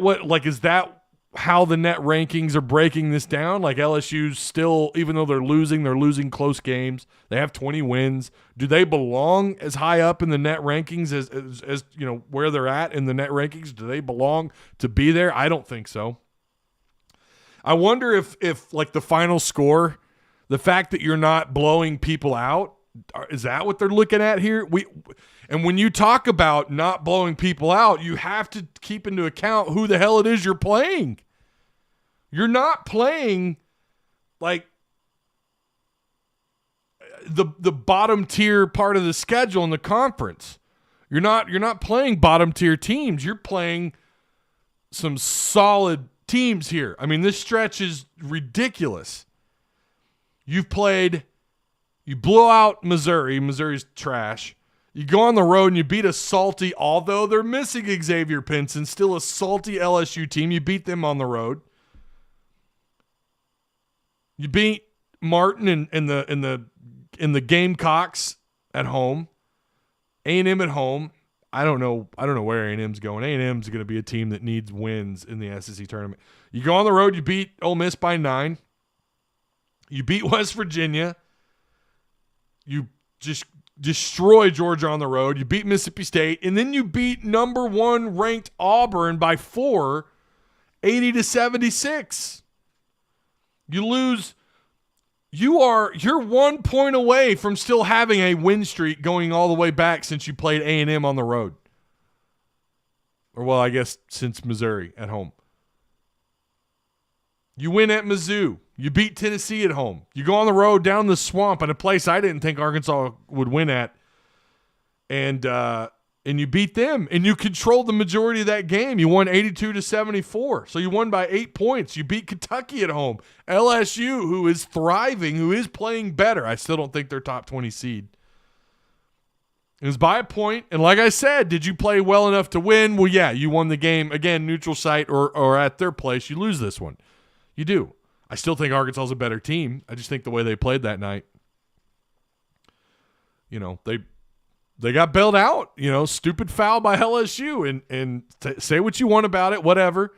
how the net rankings are breaking this down? Like, LSU's still, even though they're losing close games. They have 20 wins. Do they belong as high up in the net rankings as you know, where they're at in the net rankings? Do they belong to be there? I don't think so. I wonder if like the final score, the fact that you're not blowing people out, is that what they're looking at here? And when you talk about not blowing people out, you have to keep into account who the hell it is you're playing. You're not playing like the bottom tier part of the schedule in the conference. You're not playing bottom tier teams. You're playing some solid teams here. I mean, this stretch is ridiculous. You blow out Missouri. Missouri's trash. You go on the road and you beat a salty, although they're missing Xavier Pinson, still a salty LSU team. You beat them on the road. You beat Martin in the Gamecocks at home. A&M at home. I don't know where A&M's going. A&M's going to be a team that needs wins in the SEC tournament. You go on the road, you beat Ole Miss by 9. You beat West Virginia. You just destroy Georgia on the road. You beat Mississippi State, and then you beat number 1 ranked Auburn by 4, 80-76. You lose. You're 1 point away from still having a win streak going all the way back since you played A&M on the road. Or, well, I guess since Missouri at home. You win at Mizzou. You beat Tennessee at home. You go on the road down the swamp in a place I didn't think Arkansas would win at. And you beat them. And you controlled the majority of that game. You won 82-74. So you won by 8 points. You beat Kentucky at home. LSU, who is thriving, who is playing better. I still don't think they're top 20 seed. It was by a point. And like I said, did you play well enough to win? Well, yeah, you won the game. Again, neutral site or at their place. You lose this one. You do. I still think Arkansas is a better team. I just think the way they played that night, you know, they got bailed out. You know, stupid foul by LSU, and say what you want about it, whatever.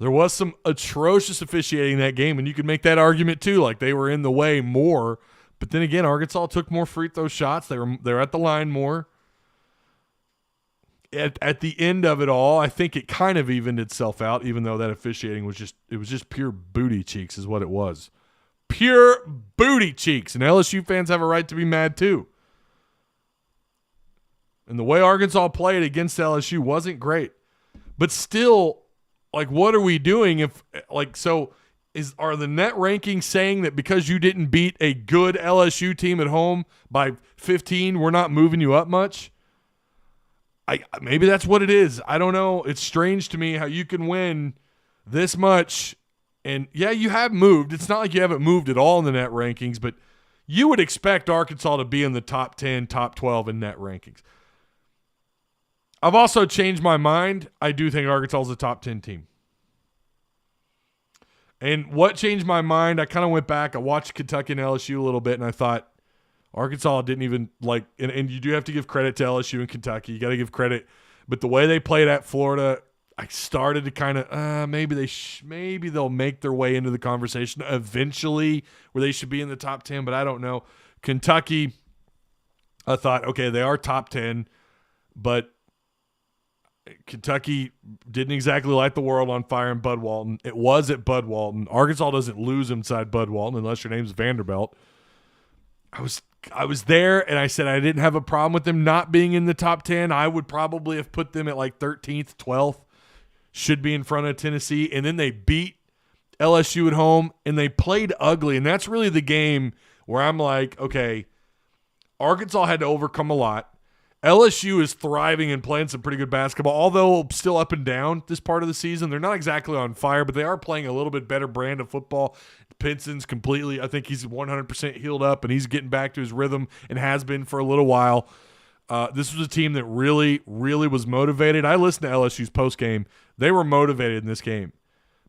There was some atrocious officiating that game, and you could make that argument too, like they were in the way more. But then again, Arkansas took more free throw shots. They're at the line more. At the end of it all, I think it kind of evened itself out, even though that officiating was just pure booty cheeks is what it was. Pure booty cheeks. And LSU fans have a right to be mad too. And the way Arkansas played against LSU wasn't great. But still, like, what are we doing if, like, so are the net rankings saying that because you didn't beat a good LSU team at home by 15, we're not moving you up much? Maybe that's what it is. I don't know. It's strange to me how you can win this much. And, yeah, you have moved. It's not like you haven't moved at all in the net rankings, but you would expect Arkansas to be in the top 10, top 12 in net rankings. I've also changed my mind. I do think Arkansas is a top 10 team. And what changed my mind, I kind of went back. I watched Kentucky and LSU a little bit, and I thought, Arkansas didn't even like, and you do have to give credit to LSU and Kentucky. You got to give credit, but the way they played at Florida, I started to kind of maybe they'll make their way into the conversation eventually, where they should be in the top 10. But I don't know. Kentucky, I thought, okay, they are top 10, but Kentucky didn't exactly light the world on fire in Bud Walton. It was at Bud Walton. Arkansas doesn't lose inside Bud Walton unless your name's Vanderbilt. I was there, and I said I didn't have a problem with them not being in the top 10. I would probably have put them at like 13th, 12th. Should be in front of Tennessee. And then they beat LSU at home, and they played ugly. And that's really the game where I'm like, okay, Arkansas had to overcome a lot. LSU is thriving and playing some pretty good basketball, although still up and down this part of the season. They're not exactly on fire, but they are playing a little bit better brand of football. Pinson's completely, I think he's 100% healed up, and he's getting back to his rhythm and has been for a little while. This was a team that really, really was motivated. I listened to LSU's postgame. They were motivated in this game,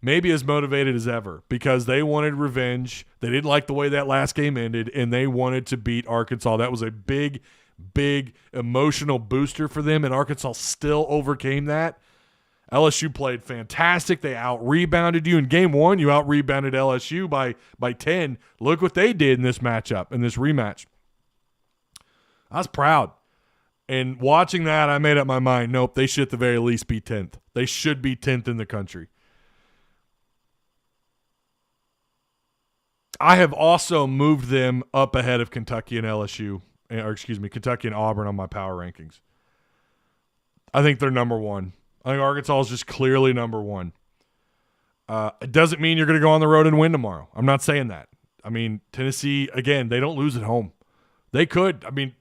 maybe as motivated as ever, because they wanted revenge. They didn't like the way that last game ended, and they wanted to beat Arkansas. That was a big emotional booster for them, and Arkansas still overcame that. LSU played fantastic. They out-rebounded you. In game one, you out-rebounded LSU by 10. Look what they did in this matchup, in this rematch. I was proud. And watching that, I made up my mind, nope, they should at the very least be 10th. They should be 10th in the country. I have also moved them up ahead of Kentucky and LSU. Kentucky and Auburn on my power rankings. I think they're number one. I think Arkansas is just clearly number one. It doesn't mean you're going to go on the road and win tomorrow. I'm not saying that. I mean, Tennessee, again, they don't lose at home. They could. I mean,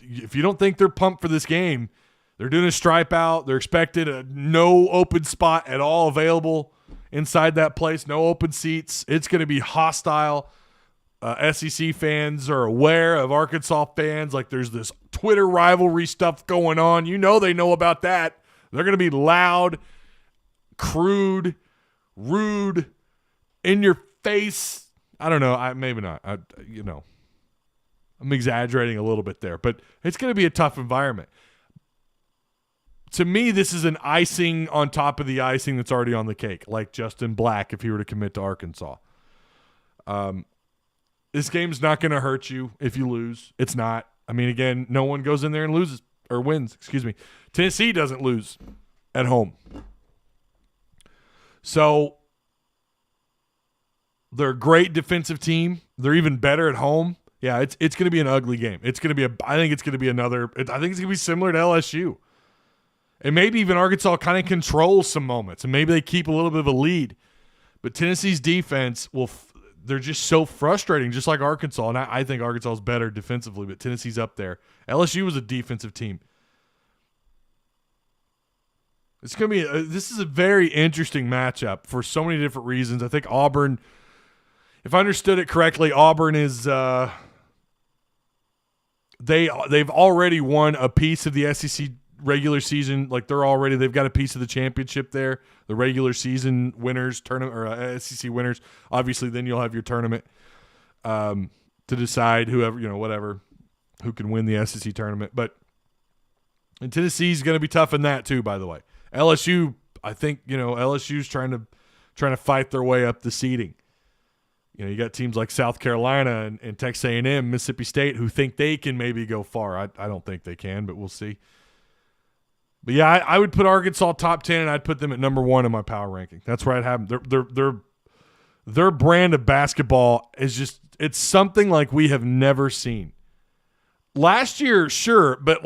if you don't think they're pumped for this game, they're doing a stripe out. They're expected no open spot at all available inside that place, no open seats. It's going to be hostile. SEC fans are aware of Arkansas fans. Like, there's this Twitter rivalry stuff going on. You know they know about that. They're going to be loud, crude, rude, in your face. I don't know. Maybe not. I'm exaggerating a little bit there, but it's going to be a tough environment. To me, this is an icing on top of the icing that's already on the cake, like Justin Black if he were to commit to Arkansas. This game's not going to hurt you if you lose. It's not. I mean, again, no one goes in there and loses or wins. Excuse me. Tennessee doesn't lose at home. So they're a great defensive team. They're even better at home. Yeah, it's going to be an ugly game. I think it's going to be similar to LSU. And maybe even Arkansas kind of controls some moments, and maybe they keep a little bit of a lead. But Tennessee's defense they're just so frustrating, just like Arkansas. And I think Arkansas is better defensively, but Tennessee's up there. LSU was a defensive team. It's going to be this is a very interesting matchup for so many different reasons. I think Auburn, if I understood it correctly, Auburn is they've already won a piece of the SEC regular season. Like, they've got a piece of the championship there. The regular season winners tournament, or SEC winners. Obviously, then you'll have your tournament to decide who can win the SEC tournament. And Tennessee's going to be tough in that too. By the way, LSU, I think LSU's trying to fight their way up the seeding. You got teams like South Carolina and Texas A&M, Mississippi State, who think they can maybe go far. I don't think they can, but we'll see. But yeah, I would put Arkansas top 10, and I'd put them at number 1 in my power ranking. That's where I'd have them. Their brand of basketball is it's something like we have never seen. Last year, sure, but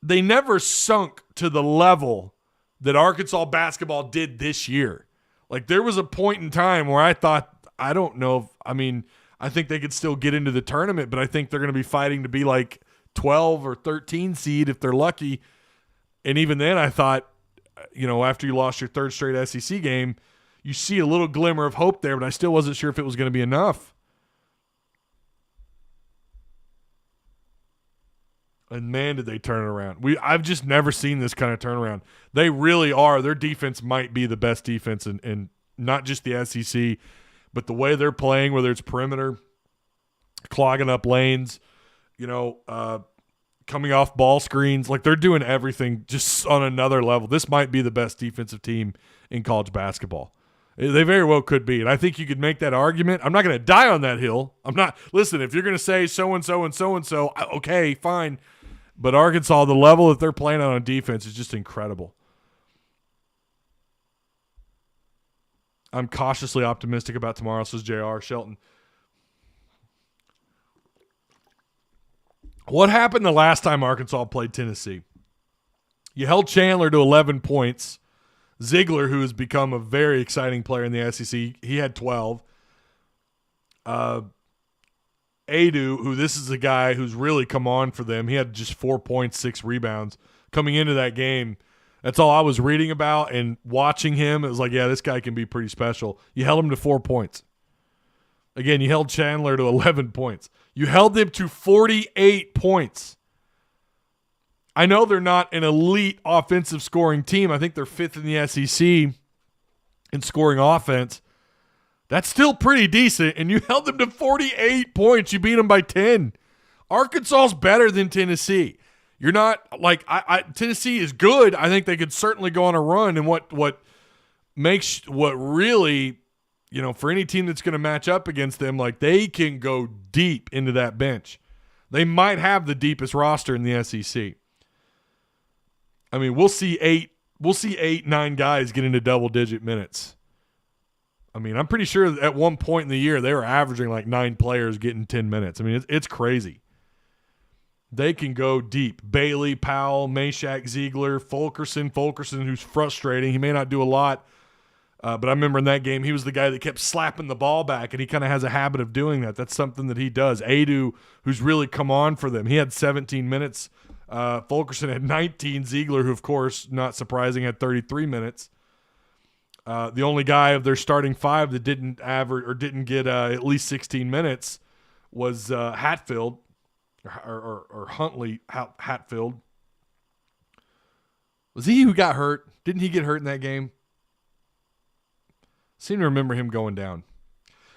they never sunk to the level that Arkansas basketball did this year. Like, there was a point in time where I thought, I don't know I think they could still get into the tournament, but I think they're going to be fighting to be like 12 or 13 seed if they're lucky. And even then I thought, after you lost your third straight SEC game, you see a little glimmer of hope there, but I still wasn't sure if it was going to be enough. And man, did they turn it around. I've just never seen this kind of turnaround. They really are. Their defense might be the best defense in not just the SEC, but the way they're playing, whether it's perimeter, clogging up lanes, coming off ball screens. Like, they're doing everything just on another level. This might be the best defensive team in college basketball. They very well could be. And I think you could make that argument. I'm not going to die on that hill. Listen, if you're going to say so-and-so and so-and-so, okay, fine. But Arkansas, the level that they're playing on defense is just incredible. I'm cautiously optimistic about tomorrow, says JR Shelton. What happened the last time Arkansas played Tennessee? You held Chandler to 11 points. Ziegler, who has become a very exciting player in the SEC, he had 12. Adu, who this is a guy who's really come on for them, he had just 4 points, 6 rebounds coming into that game. That's all I was reading about and watching him. It was like, yeah, this guy can be pretty special. You held him to 4 points. Again, you held Chandler to 11 points. You held them to 48 points. I know they're not an elite offensive scoring team. I think they're 5th in the SEC in scoring offense. That's still pretty decent, and you held them to 48 points. You beat them by 10. Arkansas's better than Tennessee. You're not like Tennessee is good. I think they could certainly go on a run. And what really, for any team that's going to match up against them, like they can go deep into that bench. They might have the deepest roster in the SEC. I mean, we'll see 8-9 guys get into double-digit minutes. I mean, I'm pretty sure at one point in the year they were averaging like 9 players getting 10 minutes. I mean, it's crazy. They can go deep. Bailey, Powell, Meshack, Ziegler, Fulkerson, who's frustrating. He may not do a lot, but I remember in that game he was the guy that kept slapping the ball back, and he kind of has a habit of doing that. That's something that he does. Adu, who's really come on for them, he had 17 minutes. Fulkerson had 19. Ziegler, who, of course, not surprising, had 33 minutes. The only guy of their starting 5 that didn't average or didn't get at least 16 minutes was Hatfield or Huntley Hatfield. Was he who got hurt? Didn't he get hurt in that game? Seem to remember him going down.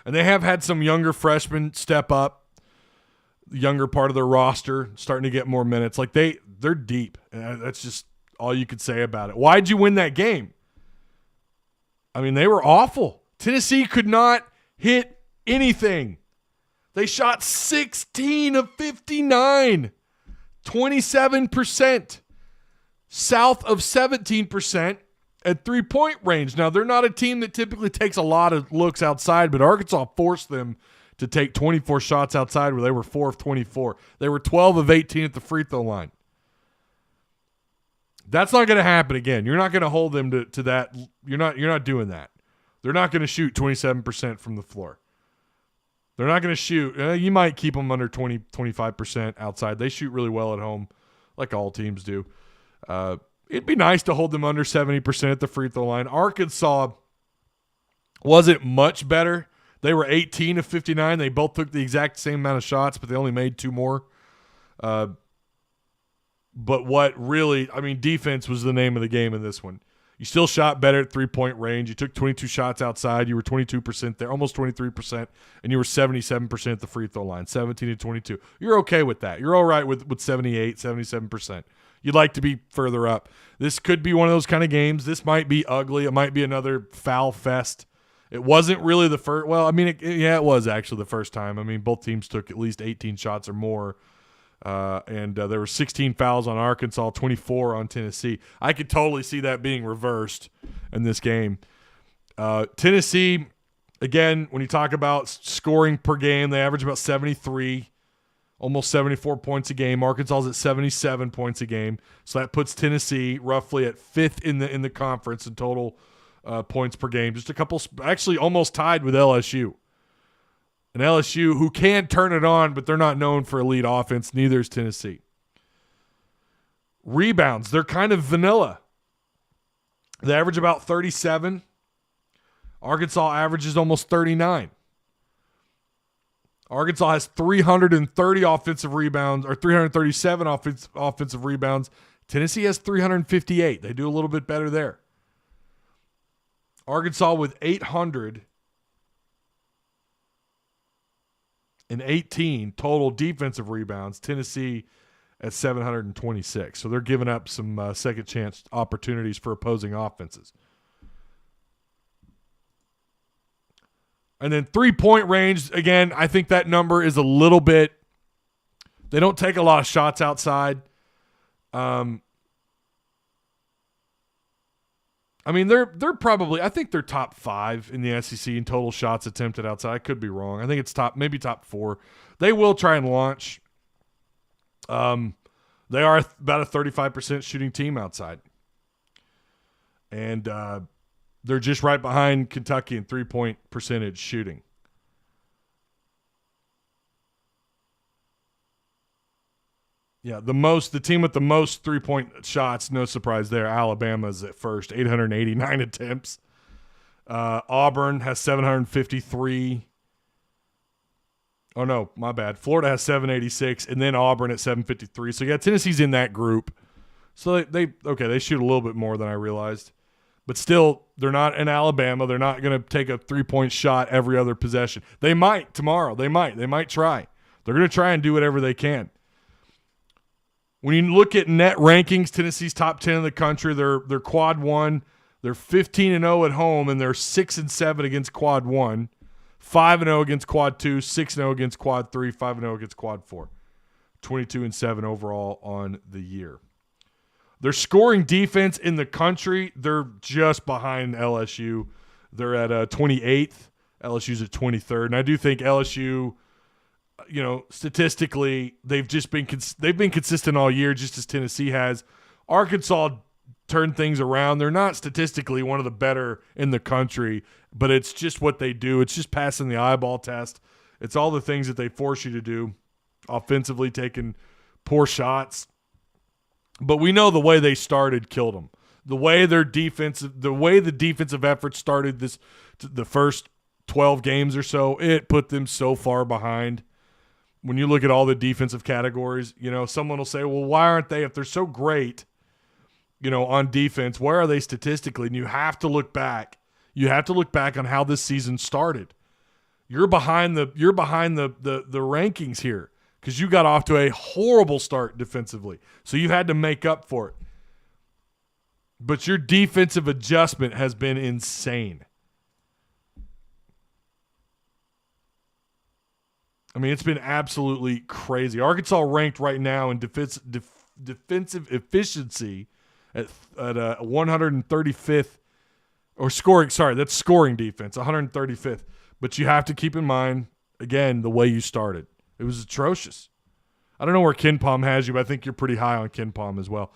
And they have had some younger freshmen step up, the younger part of their roster, starting to get more minutes. Like they're deep. And that's just all you could say about it. Why'd you win that game? I mean, they were awful. Tennessee could not hit anything. They shot 16 of 59, 27%, south of 17% at three-point range. Now, they're not a team that typically takes a lot of looks outside, but Arkansas forced them to take 24 shots outside where they were 4 of 24. They were 12 of 18 at the free throw line. That's not going to happen again. You're not going to hold them to that. You're not doing that. They're not going to shoot 27% from the floor. They're not going to shoot. You might keep them under 20, 25% outside. They shoot really well at home, like all teams do. It'd be nice to hold them under 70% at the free throw line. Arkansas wasn't much better. They were 18 of 59. They both took the exact same amount of shots, but they only made 2 more. But what really, defense was the name of the game in this one. You still shot better at three-point range. You took 22 shots outside. You were 22% there, almost 23%, and you were 77% at the free throw line, 17 to 22. You're okay with that. You're all right with 78, 77%. You'd like to be further up. This could be one of those kind of games. This might be ugly. It might be another foul fest. It wasn't really the first – well, it was actually the first time. Both teams took at least 18 shots or more. And there were 16 fouls on Arkansas, 24 on Tennessee. I could totally see that being reversed in this game. Tennessee, again, when you talk about scoring per game, they average about 73, almost 74 points a game. Arkansas's at 77 points a game. So that puts Tennessee roughly at 5th in the conference in total points per game. Just a couple, actually almost tied with LSU. And LSU, who can turn it on, but they're not known for elite offense. Neither is Tennessee. Rebounds, they're kind of vanilla. They average about 37. Arkansas averages almost 39. Arkansas has 330 offensive rebounds, or 337 offensive rebounds. Tennessee has 358. They do a little bit better there. Arkansas with 818 total defensive rebounds. Tennessee at 726. So they're giving up some second chance opportunities for opposing offenses. And then three-point range, again, I think that number is a little bit – they don't take a lot of shots outside. They're probably – I think they're top 5 in the SEC in total shots attempted outside. I could be wrong. I think it's maybe top 4. They will try and launch. They are about a 35% shooting team outside. And they're just right behind Kentucky in three-point percentage shooting. Yeah, the team with the most three-point shots, no surprise there. Alabama's at first, 889 attempts. Auburn has 753. Oh, no, my bad. Florida has 786, and then Auburn at 753. So, yeah, Tennessee's in that group. So, they shoot a little bit more than I realized. But still, they're not in Alabama. They're not going to take a three-point shot every other possession. They might tomorrow. They might try. They're going to try and do whatever they can. When you look at net rankings, Tennessee's top 10 in the country. They're quad 1. They're 15-0 at home, and they're 6-7 against quad 1. 5-0 against quad 2, 6-0 against quad 3, 5-0 against quad 4. 22-7 overall on the year. Their scoring defense in the country, they're just behind LSU. They're at 28th. LSU's at 23rd. And I do think LSU, statistically, they've been consistent all year, just as Tennessee has. Arkansas turned things around. They're not statistically one of the better in the country, but it's just what they do. It's just passing the eyeball test. It's all the things that they force you to do, offensively taking poor shots. But we know the way they started killed them. The way the defensive effort started the first 12 games or so, it put them so far behind. When you look at all the defensive categories, someone will say, well, why aren't they, if they're so great, on defense, where are they statistically? And you have to look back. You have to look back on how this season started. You're behind the rankings here because you got off to a horrible start defensively. So you had to make up for it. But your defensive adjustment has been insane. I mean, it's been absolutely crazy. Arkansas ranked right now in defensive efficiency at 135th, or scoring. Sorry, that's scoring defense, 135th. But you have to keep in mind, again, the way you started. It was atrocious. I don't know where KenPom has you, but I think you're pretty high on KenPom as well.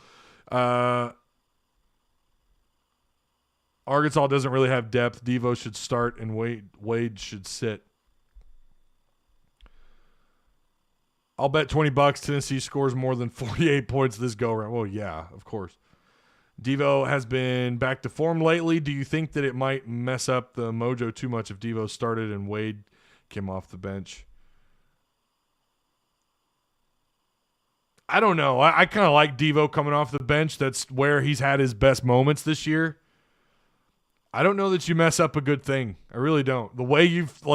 Arkansas doesn't really have depth. Devo should start, and Wade should sit. I'll bet $20 Tennessee scores more than 48 points this go-around. Well, yeah, of course. Devo has been back to form lately. Do you think that it might mess up the mojo too much if Devo started and Wade came off the bench? I don't know. I kind of like Devo coming off the bench. That's where he's had his best moments this year. I don't know that you mess up a good thing. I really don't. The way you feel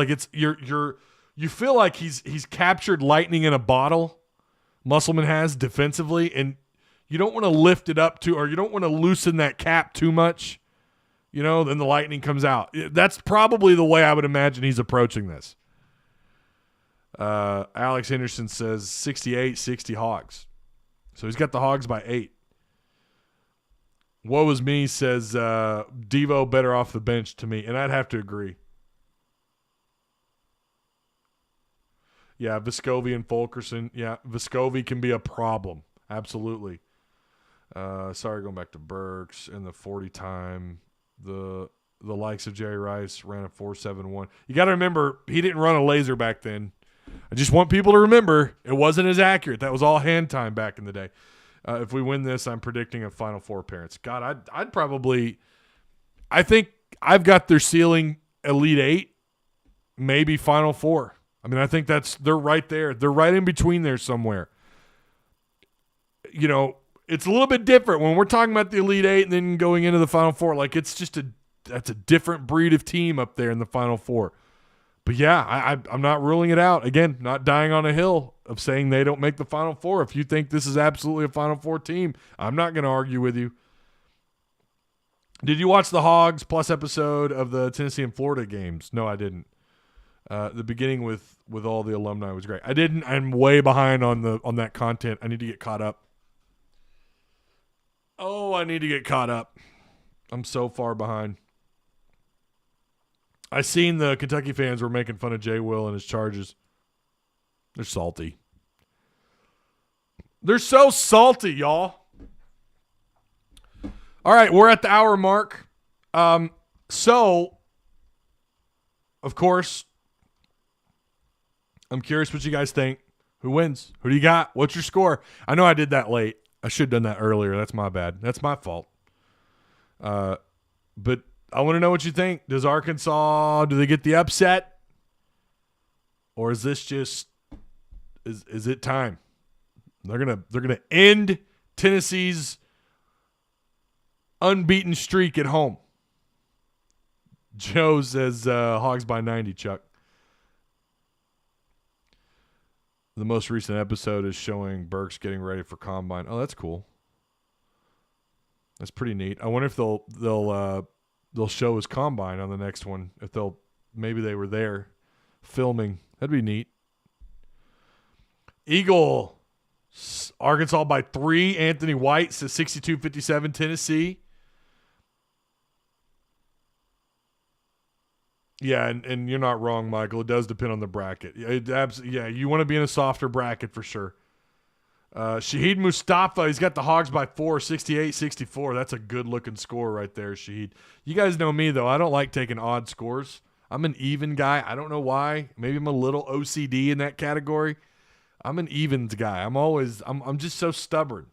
like he's captured lightning in a bottle. Musselman has defensively, and you don't want to lift it up or you don't want to loosen that cap too much. Then the lightning comes out. That's probably the way I would imagine he's approaching this. Alex Henderson says 68-60 Hogs. So he's got the Hogs by 8. Woe is me says Devo better off the bench to me, and I'd have to agree. Yeah, Vescovi and Fulkerson. Yeah, Vescovi can be a problem. Absolutely. Sorry, going back to Burks and the 40 time. The likes of Jerry Rice ran a 4.71. You got to remember, he didn't run a laser back then. I just want people to remember it wasn't as accurate. That was all hand time back in the day. If we win this, I'm predicting a Final Four appearance. God, I'd probably – I think I've got their ceiling Elite 8, maybe Final Four. I mean, I think they're right there. They're right in between there somewhere. It's a little bit different when we're talking about the Elite 8 and then going into the Final Four. Like, it's just that's a different breed of team up there in the Final Four. But, yeah, I'm not ruling it out. Again, not dying on a hill of saying they don't make the Final Four. If you think this is absolutely a Final Four team, I'm not going to argue with you. Did you watch the Hogs Plus episode of the Tennessee and Florida games? No, I didn't. The beginning with all the alumni was great. I didn't. I'm way behind on that content. I need to get caught up. Oh, I need to get caught up. I'm so far behind. I seen the Kentucky fans were making fun of Jay Will and his charges. They're salty. They're so salty, y'all. All right, we're at the hour mark. So, of course, I'm curious what you guys think. Who wins? Who do you got? What's your score? I know I did that late. I should have done that earlier. That's my bad. That's my fault. But I want to know what you think. Does Arkansas, do they get the upset? Or is this just is it time? They're gonna end Tennessee's unbeaten streak at home. Joe says Hogs by 90, Chuck. The most recent episode is showing Burks getting ready for combine. Oh, that's cool. That's pretty neat. I wonder if they'll show his combine on the next one. If maybe they were there filming. That'd be neat. Eagle, Arkansas by 3. Anthony White says 62-57 Tennessee. Yeah, and you're not wrong, Michael. It does depend on the bracket. Yeah, you want to be in a softer bracket for sure. Shahid Mustafa, he's got the Hogs by 4, 68-64. That's a good-looking score right there, Shahid. You guys know me, though. I don't like taking odd scores. I'm an even guy. I don't know why. Maybe I'm a little OCD in that category. I'm an evens guy. I'm just so stubborn.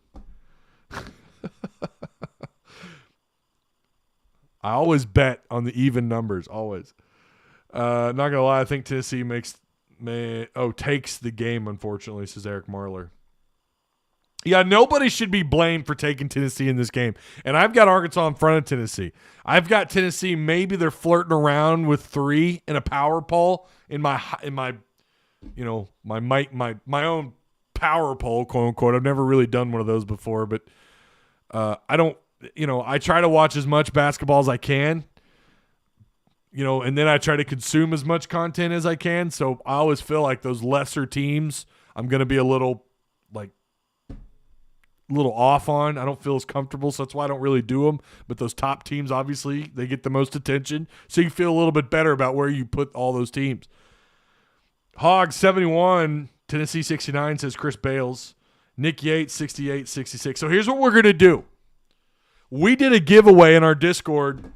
I always bet on the even numbers, always. Not going to lie, I think Tennessee takes the game, unfortunately, says Eric Marler. Yeah, nobody should be blamed for taking Tennessee in this game. And I've got Arkansas in front of Tennessee. I've got Tennessee, maybe they're flirting around with 3 in a power poll in my own power poll, quote unquote. I've never really done one of those before, but I try to watch as much basketball as I can. And then I try to consume as much content as I can. So I always feel like those lesser teams, I'm going to be a little off on. I don't feel as comfortable, so that's why I don't really do them. But those top teams, obviously, they get the most attention. So you feel a little bit better about where you put all those teams. Hogs 71, Tennessee 69, says Chris Bales. Nick Yates 68-66. So here's what we're going to do. We did a giveaway in our Discord.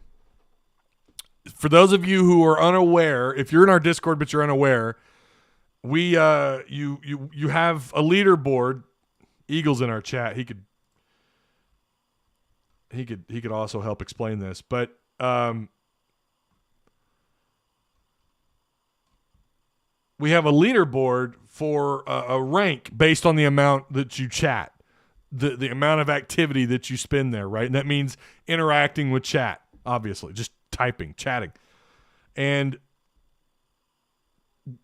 For those of you who are unaware, if you're in our Discord but you're unaware, we you have a leaderboard. Eagle's in our chat. He could also help explain this, but we have a leaderboard for a rank based on the amount that you chat, the amount of activity that you spend there, right? And that means interacting with chat, obviously, just typing, chatting, and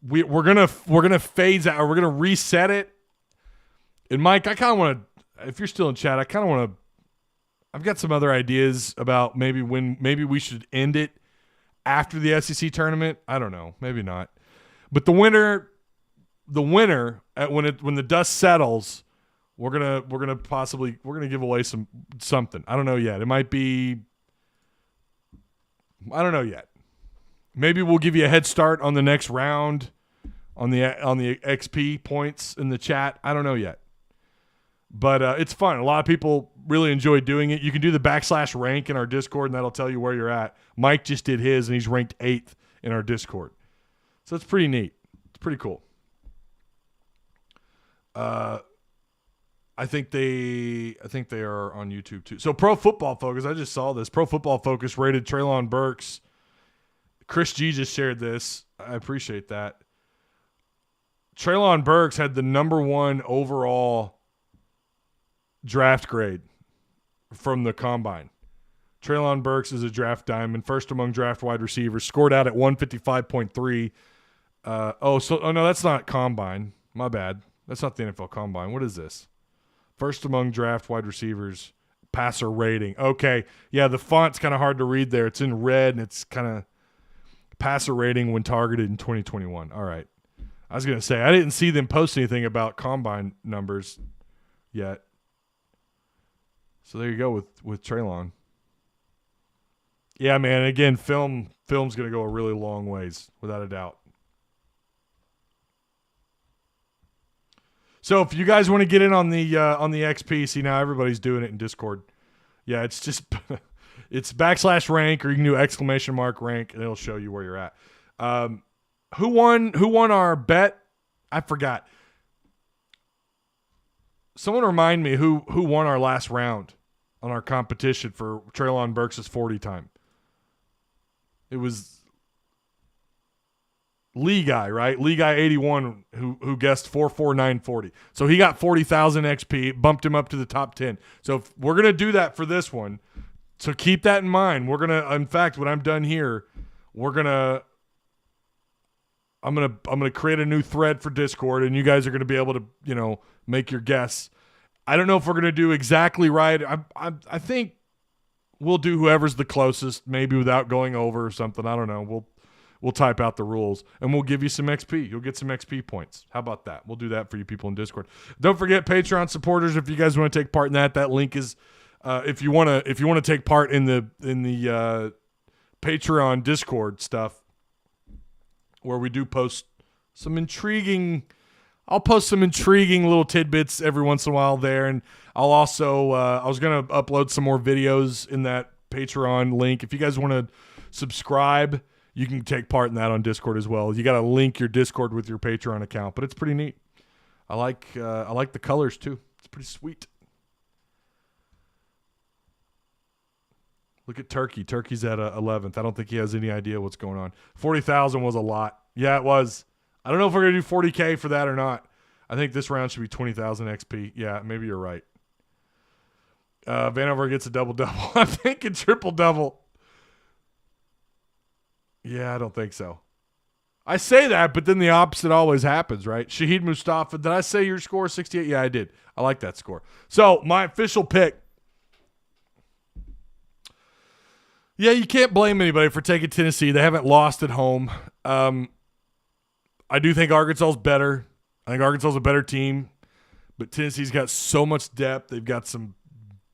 we're gonna phase out, or we're gonna reset it. And Mike, I kind of want to, if you're still in chat, I kind of want to, I've got some other ideas about maybe we should end it after the SEC tournament. I don't know, maybe not. But the winner, when the dust settles, we're gonna give away something. I don't know yet. It might be, I don't know yet. Maybe we'll give you a head start on the next round on the XP points in the chat. I don't know yet. But it's fun. A lot of people really enjoy doing it. You can do the /rank in our Discord, and that'll tell you where you're at. Mike just did his, and he's ranked 8th in our Discord. So it's pretty neat. It's pretty cool. I think they are on YouTube too. So Pro Football Focus, I just saw this. Pro Football Focus rated Treylon Burks. Chris G just shared this. I appreciate that. Treylon Burks had the number 1 overall draft grade from the combine. Treylon Burks is a draft diamond, first among draft wide receivers, scored out at 155.3. No, that's not combine. My bad. That's not the NFL combine. What is this? First among draft wide receivers, passer rating. Okay. Yeah, the font's kind of hard to read there. It's in red, and it's kind of passer rating when targeted in 2021. All right. I was going to say, I didn't see them post anything about combine numbers yet. So there you go with Treylon. Yeah, man. Again, film's going to go a really long ways, without a doubt. So if you guys want to get in on the XP, see now everybody's doing it in Discord. Yeah, it's just it's /rank, or you can do !rank, and it'll show you where you're at. Who won our bet? I forgot. Someone remind me who won our last round on our competition for Treylon Burks' 40 time. It was Lee guy, right? Lee guy 81 who guessed 44940. So he got 40,000 XP, bumped him up to the top 10. So if we're gonna do that for this one, so keep that in mind. We're gonna, in fact, when I'm done here, I'm gonna create a new thread for Discord, and you guys are gonna be able to, make your guess. I don't know if we're gonna do exactly right. I think we'll do whoever's the closest, maybe without going over or something. I don't know. We'll type out the rules, and we'll give you some XP. You'll get some XP points. How about that? We'll do that for you people in Discord. Don't forget Patreon supporters. If you guys want to take part in that link is if you want to take part in the Patreon Discord stuff, where we do post some intriguing. I'll post some intriguing little tidbits every once in a while there, and I'll also I was gonna upload some more videos in that Patreon link. If you guys want to subscribe, you can take part in that on Discord as well. You got to link your Discord with your Patreon account, but it's pretty neat. I like the colors too. It's pretty sweet. Look at Turkey. Turkey's at 11th. I don't think he has any idea what's going on. 40,000 was a lot. Yeah, it was. I don't know if we're gonna do 40K for that or not. I think this round should be 20,000 XP. Yeah, maybe you're right. Vanover gets a double-double. I'm thinking triple-double. Yeah, I don't think so. I say that, but then the opposite always happens, right? Shahid Mustafa, did I say your score is 68? Yeah, I did. I like that score. So, my official pick. Yeah, you can't blame anybody for taking Tennessee. They haven't lost at home. I do think Arkansas is better. I think Arkansas is a better team, but Tennessee's got so much depth. They've got some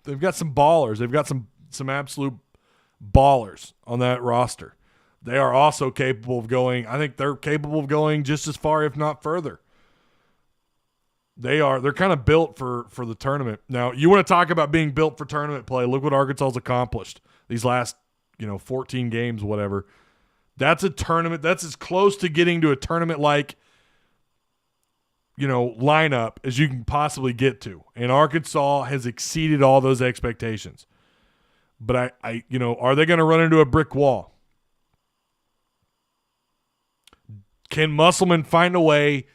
ballers. They've got some absolute ballers on that roster. They are also capable of going. I think they're capable of going just as far, if not further. They're kind of built for the tournament. Now, you want to talk about being built for tournament play. Look what Arkansas's accomplished these last, 14 games, whatever. That's a tournament. That's as close to getting to a tournament-like, lineup as you can possibly get to. And Arkansas has exceeded all those expectations. But are they going to run into a brick wall? Can Musselman find a way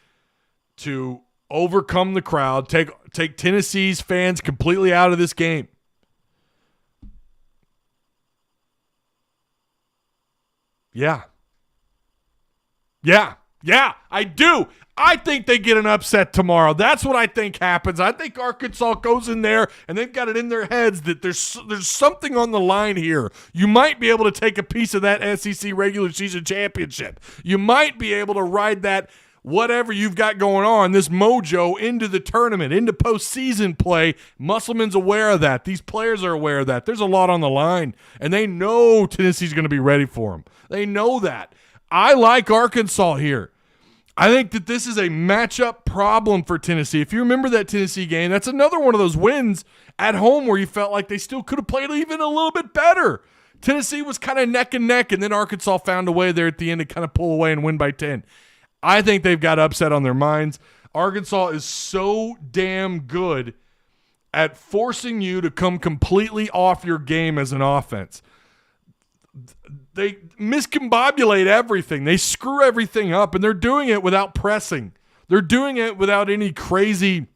to overcome the crowd, take Tennessee's fans completely out of this game? Yeah, I do. I think they get an upset tomorrow. That's what I think happens. I think Arkansas goes in there and they've got it in their heads that there's something on the line here. You might be able to take a piece of that SEC regular season championship. You might be able to ride that whatever you've got going on, this mojo, into the tournament, into postseason play. Musselman's aware of that. These players are aware of that. There's a lot on the line, and they know Tennessee's going to be ready for them. They know that. I like Arkansas here. I think that this is a matchup problem for Tennessee. If you remember that Tennessee game, that's another one of those wins at home where you felt like they still could have played even a little bit better. Tennessee was kind of neck and neck, and then Arkansas found a way there at the end to kind of pull away and win by 10. I think they've got upset on their minds. Arkansas is so damn good at forcing you to come completely off your game as an offense. They miscombobulate everything. They screw everything up, and they're doing it without pressing. They're doing it without any crazy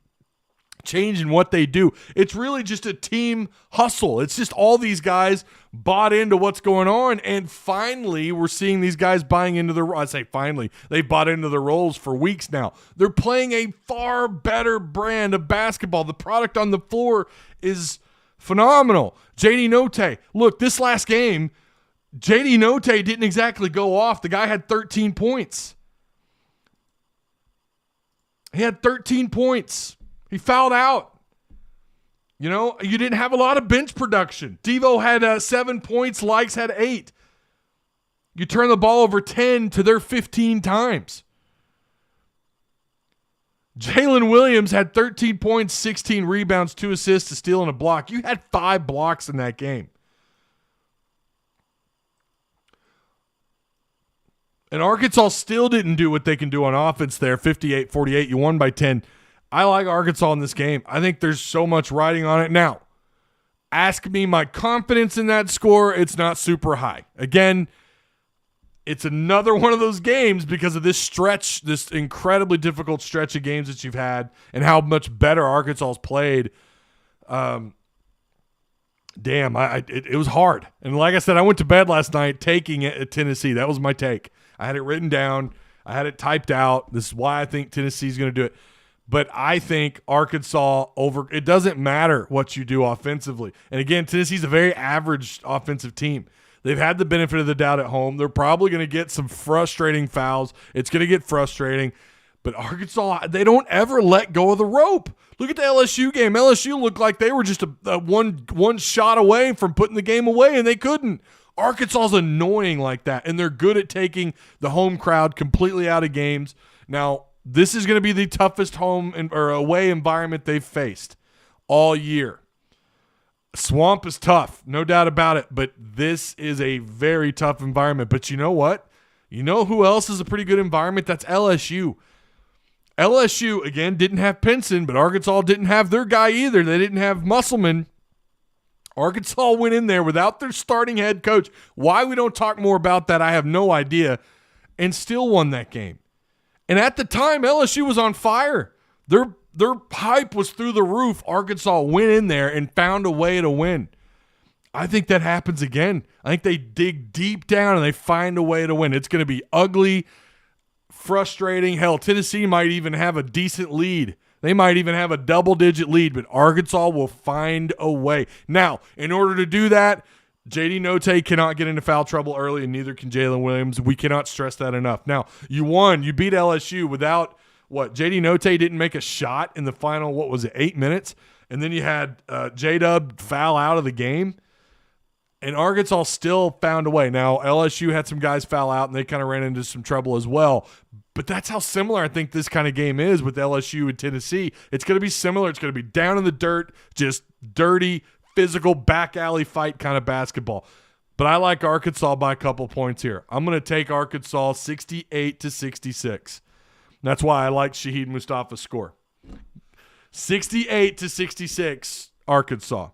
change in what they do. It's really just a team hustle. It's just all these guys bought into what's going on, and finally we're seeing these guys buying into the – I say finally. They've bought into the roles for weeks now. They're playing a far better brand of basketball. The product on the floor is phenomenal. J.D. Notae. Look, this last game – J.D. Notae didn't exactly go off. The guy had 13 points. He had 13 points. He fouled out. You didn't have a lot of bench production. Devo had 7 points. Likes had 8. You turn the ball over 10 to their 15 times. Jalen Williams had 13 points, 16 rebounds, 2 assists, a steal, and a block. You had 5 blocks in that game. And Arkansas still didn't do what they can do on offense there, 58-48. You won by 10. I like Arkansas in this game. I think there's so much riding on it. Now, ask me my confidence in that score. It's not super high. Again, it's another one of those games because of this stretch, this incredibly difficult stretch of games that you've had and how much better Arkansas's played. It was hard. And like I said, I went to bed last night taking it at Tennessee. That was my take. I had it written down. I had it typed out. This is why I think Tennessee's going to do it. But I think Arkansas it doesn't matter what you do offensively. And again, Tennessee's a very average offensive team. They've had the benefit of the doubt at home. They're probably going to get some frustrating fouls. It's going to get frustrating. But Arkansas, they don't ever let go of the rope. Look at the LSU game. LSU looked like they were just a one shot away from putting the game away, and they couldn't. Arkansas's annoying like that, and they're good at taking the home crowd completely out of games. Now, this is going to be the toughest home or away environment they've faced all year. Swamp is tough, no doubt about it, but this is a very tough environment. But you know what? You know who else is a pretty good environment? That's LSU. LSU, again, didn't have Pinson, but Arkansas didn't have their guy either. They didn't have Musselman. Arkansas went in there without their starting head coach. Why we don't talk more about that, I have no idea, and still won that game. And at the time, LSU was on fire. Their hype was through the roof. Arkansas went in there and found a way to win. I think that happens again. I think they dig deep down and they find a way to win. It's going to be ugly, frustrating. Hell, Tennessee might even have a decent lead. They might even have a double-digit lead, but Arkansas will find a way. Now, in order to do that, J.D. Notae cannot get into foul trouble early, and neither can Jalen Williams. We cannot stress that enough. Now, you won. You beat LSU without – what, J.D. Notae didn't make a shot in the final, 8 minutes? And then you had J-Dub foul out of the game. And Arkansas still found a way. Now, LSU had some guys foul out, and they kind of ran into some trouble as well. But that's how similar I think this kind of game is with LSU and Tennessee. It's going to be similar. It's going to be down in the dirt, just dirty, physical, back alley fight kind of basketball. But I like Arkansas by a couple points here. I'm going to take Arkansas 68-66. That's why I like Shaheed Mustafa's score. 68-66, Arkansas.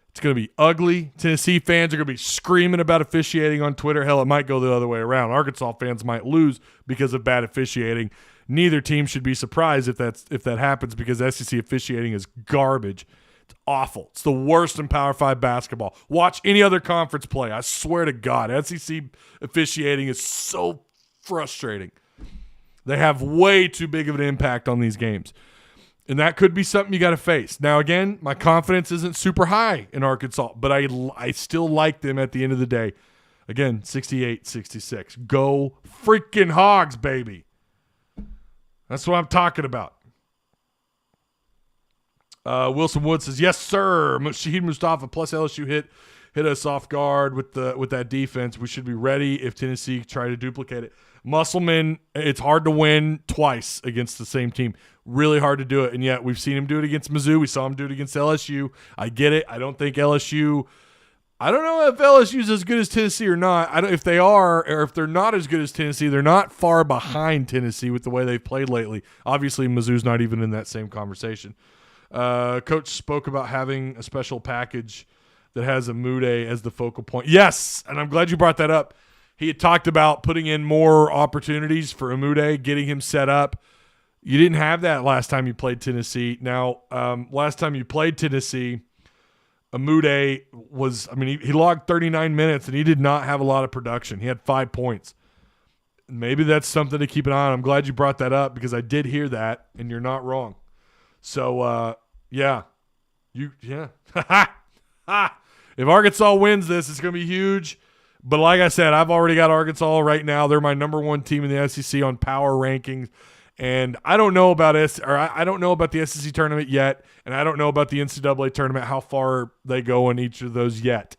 It's going to be ugly. Tennessee fans are going to be screaming about officiating on Twitter. Hell, it might go the other way around. Arkansas fans might lose because of bad officiating. Neither team should be surprised if that happens because SEC officiating is garbage. It's awful. It's the worst in Power 5 basketball. Watch any other conference play. I swear to God, SEC officiating is so frustrating. They have way too big of an impact on these games. And that could be something you got to face. Now, again, my confidence isn't super high in Arkansas, but I still like them at the end of the day. Again, 68-66. Go freaking Hogs, baby. That's what I'm talking about. Wilson Wood says, yes, sir. Shaheed Mustafa plus LSU hit us off guard with that defense. We should be ready if Tennessee try to duplicate it. Musselman, it's hard to win twice against the same team. Really hard to do it, and yet we've seen him do it against Mizzou. We saw him do it against LSU. I get it. I don't think LSU – I don't know if LSU's as good as Tennessee or not. If they are or if they're not as good as Tennessee, they're not far behind Tennessee with the way they've played lately. Obviously, Mizzou's not even in that same conversation. Coach spoke about having a special package that has Amude as the focal point. Yes, and I'm glad you brought that up. He had talked about putting in more opportunities for Amude, getting him set up. You didn't have that last time you played Tennessee. Now, last time you played Tennessee, Amude was, he logged 39 minutes, and he did not have a lot of production. He had 5 points. Maybe that's something to keep an eye on. I'm glad you brought that up because I did hear that, and you're not wrong. So, yeah. If Arkansas wins this, it's going to be huge. But like I said, I've already got Arkansas right now. They're my number one team in the SEC on power rankings. And I don't know about I don't know about the SEC tournament yet, and I don't know about the NCAA tournament, how far they go in each of those yet.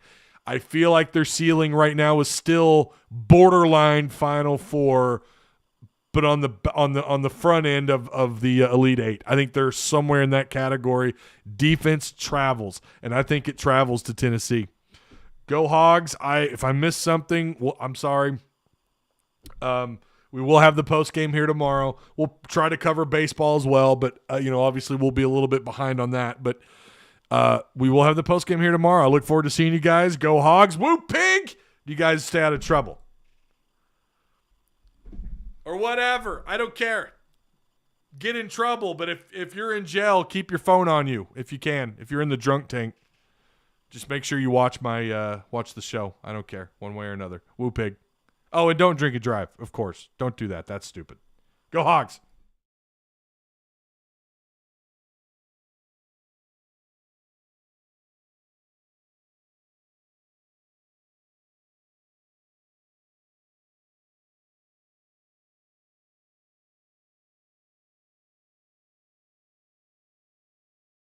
I feel like their ceiling right now is still borderline Final Four, but on the front end of the Elite Eight. I think they're somewhere in that category. Defense travels, and I think it travels to Tennessee. Go Hogs! If I missed something, well, I'm sorry. We will have the post game here tomorrow. We'll try to cover baseball as well, but obviously we'll be a little bit behind on that. But we will have the post game here tomorrow. I look forward to seeing you guys. Go Hogs! Woo pig! You guys stay out of trouble. Or whatever. I don't care. Get in trouble, but if you're in jail, keep your phone on you if you can. If you're in the drunk tank, just make sure you watch watch the show. I don't care, one way or another. Woo pig. Oh, and don't drink and drive, of course. Don't do that. That's stupid. Go Hogs.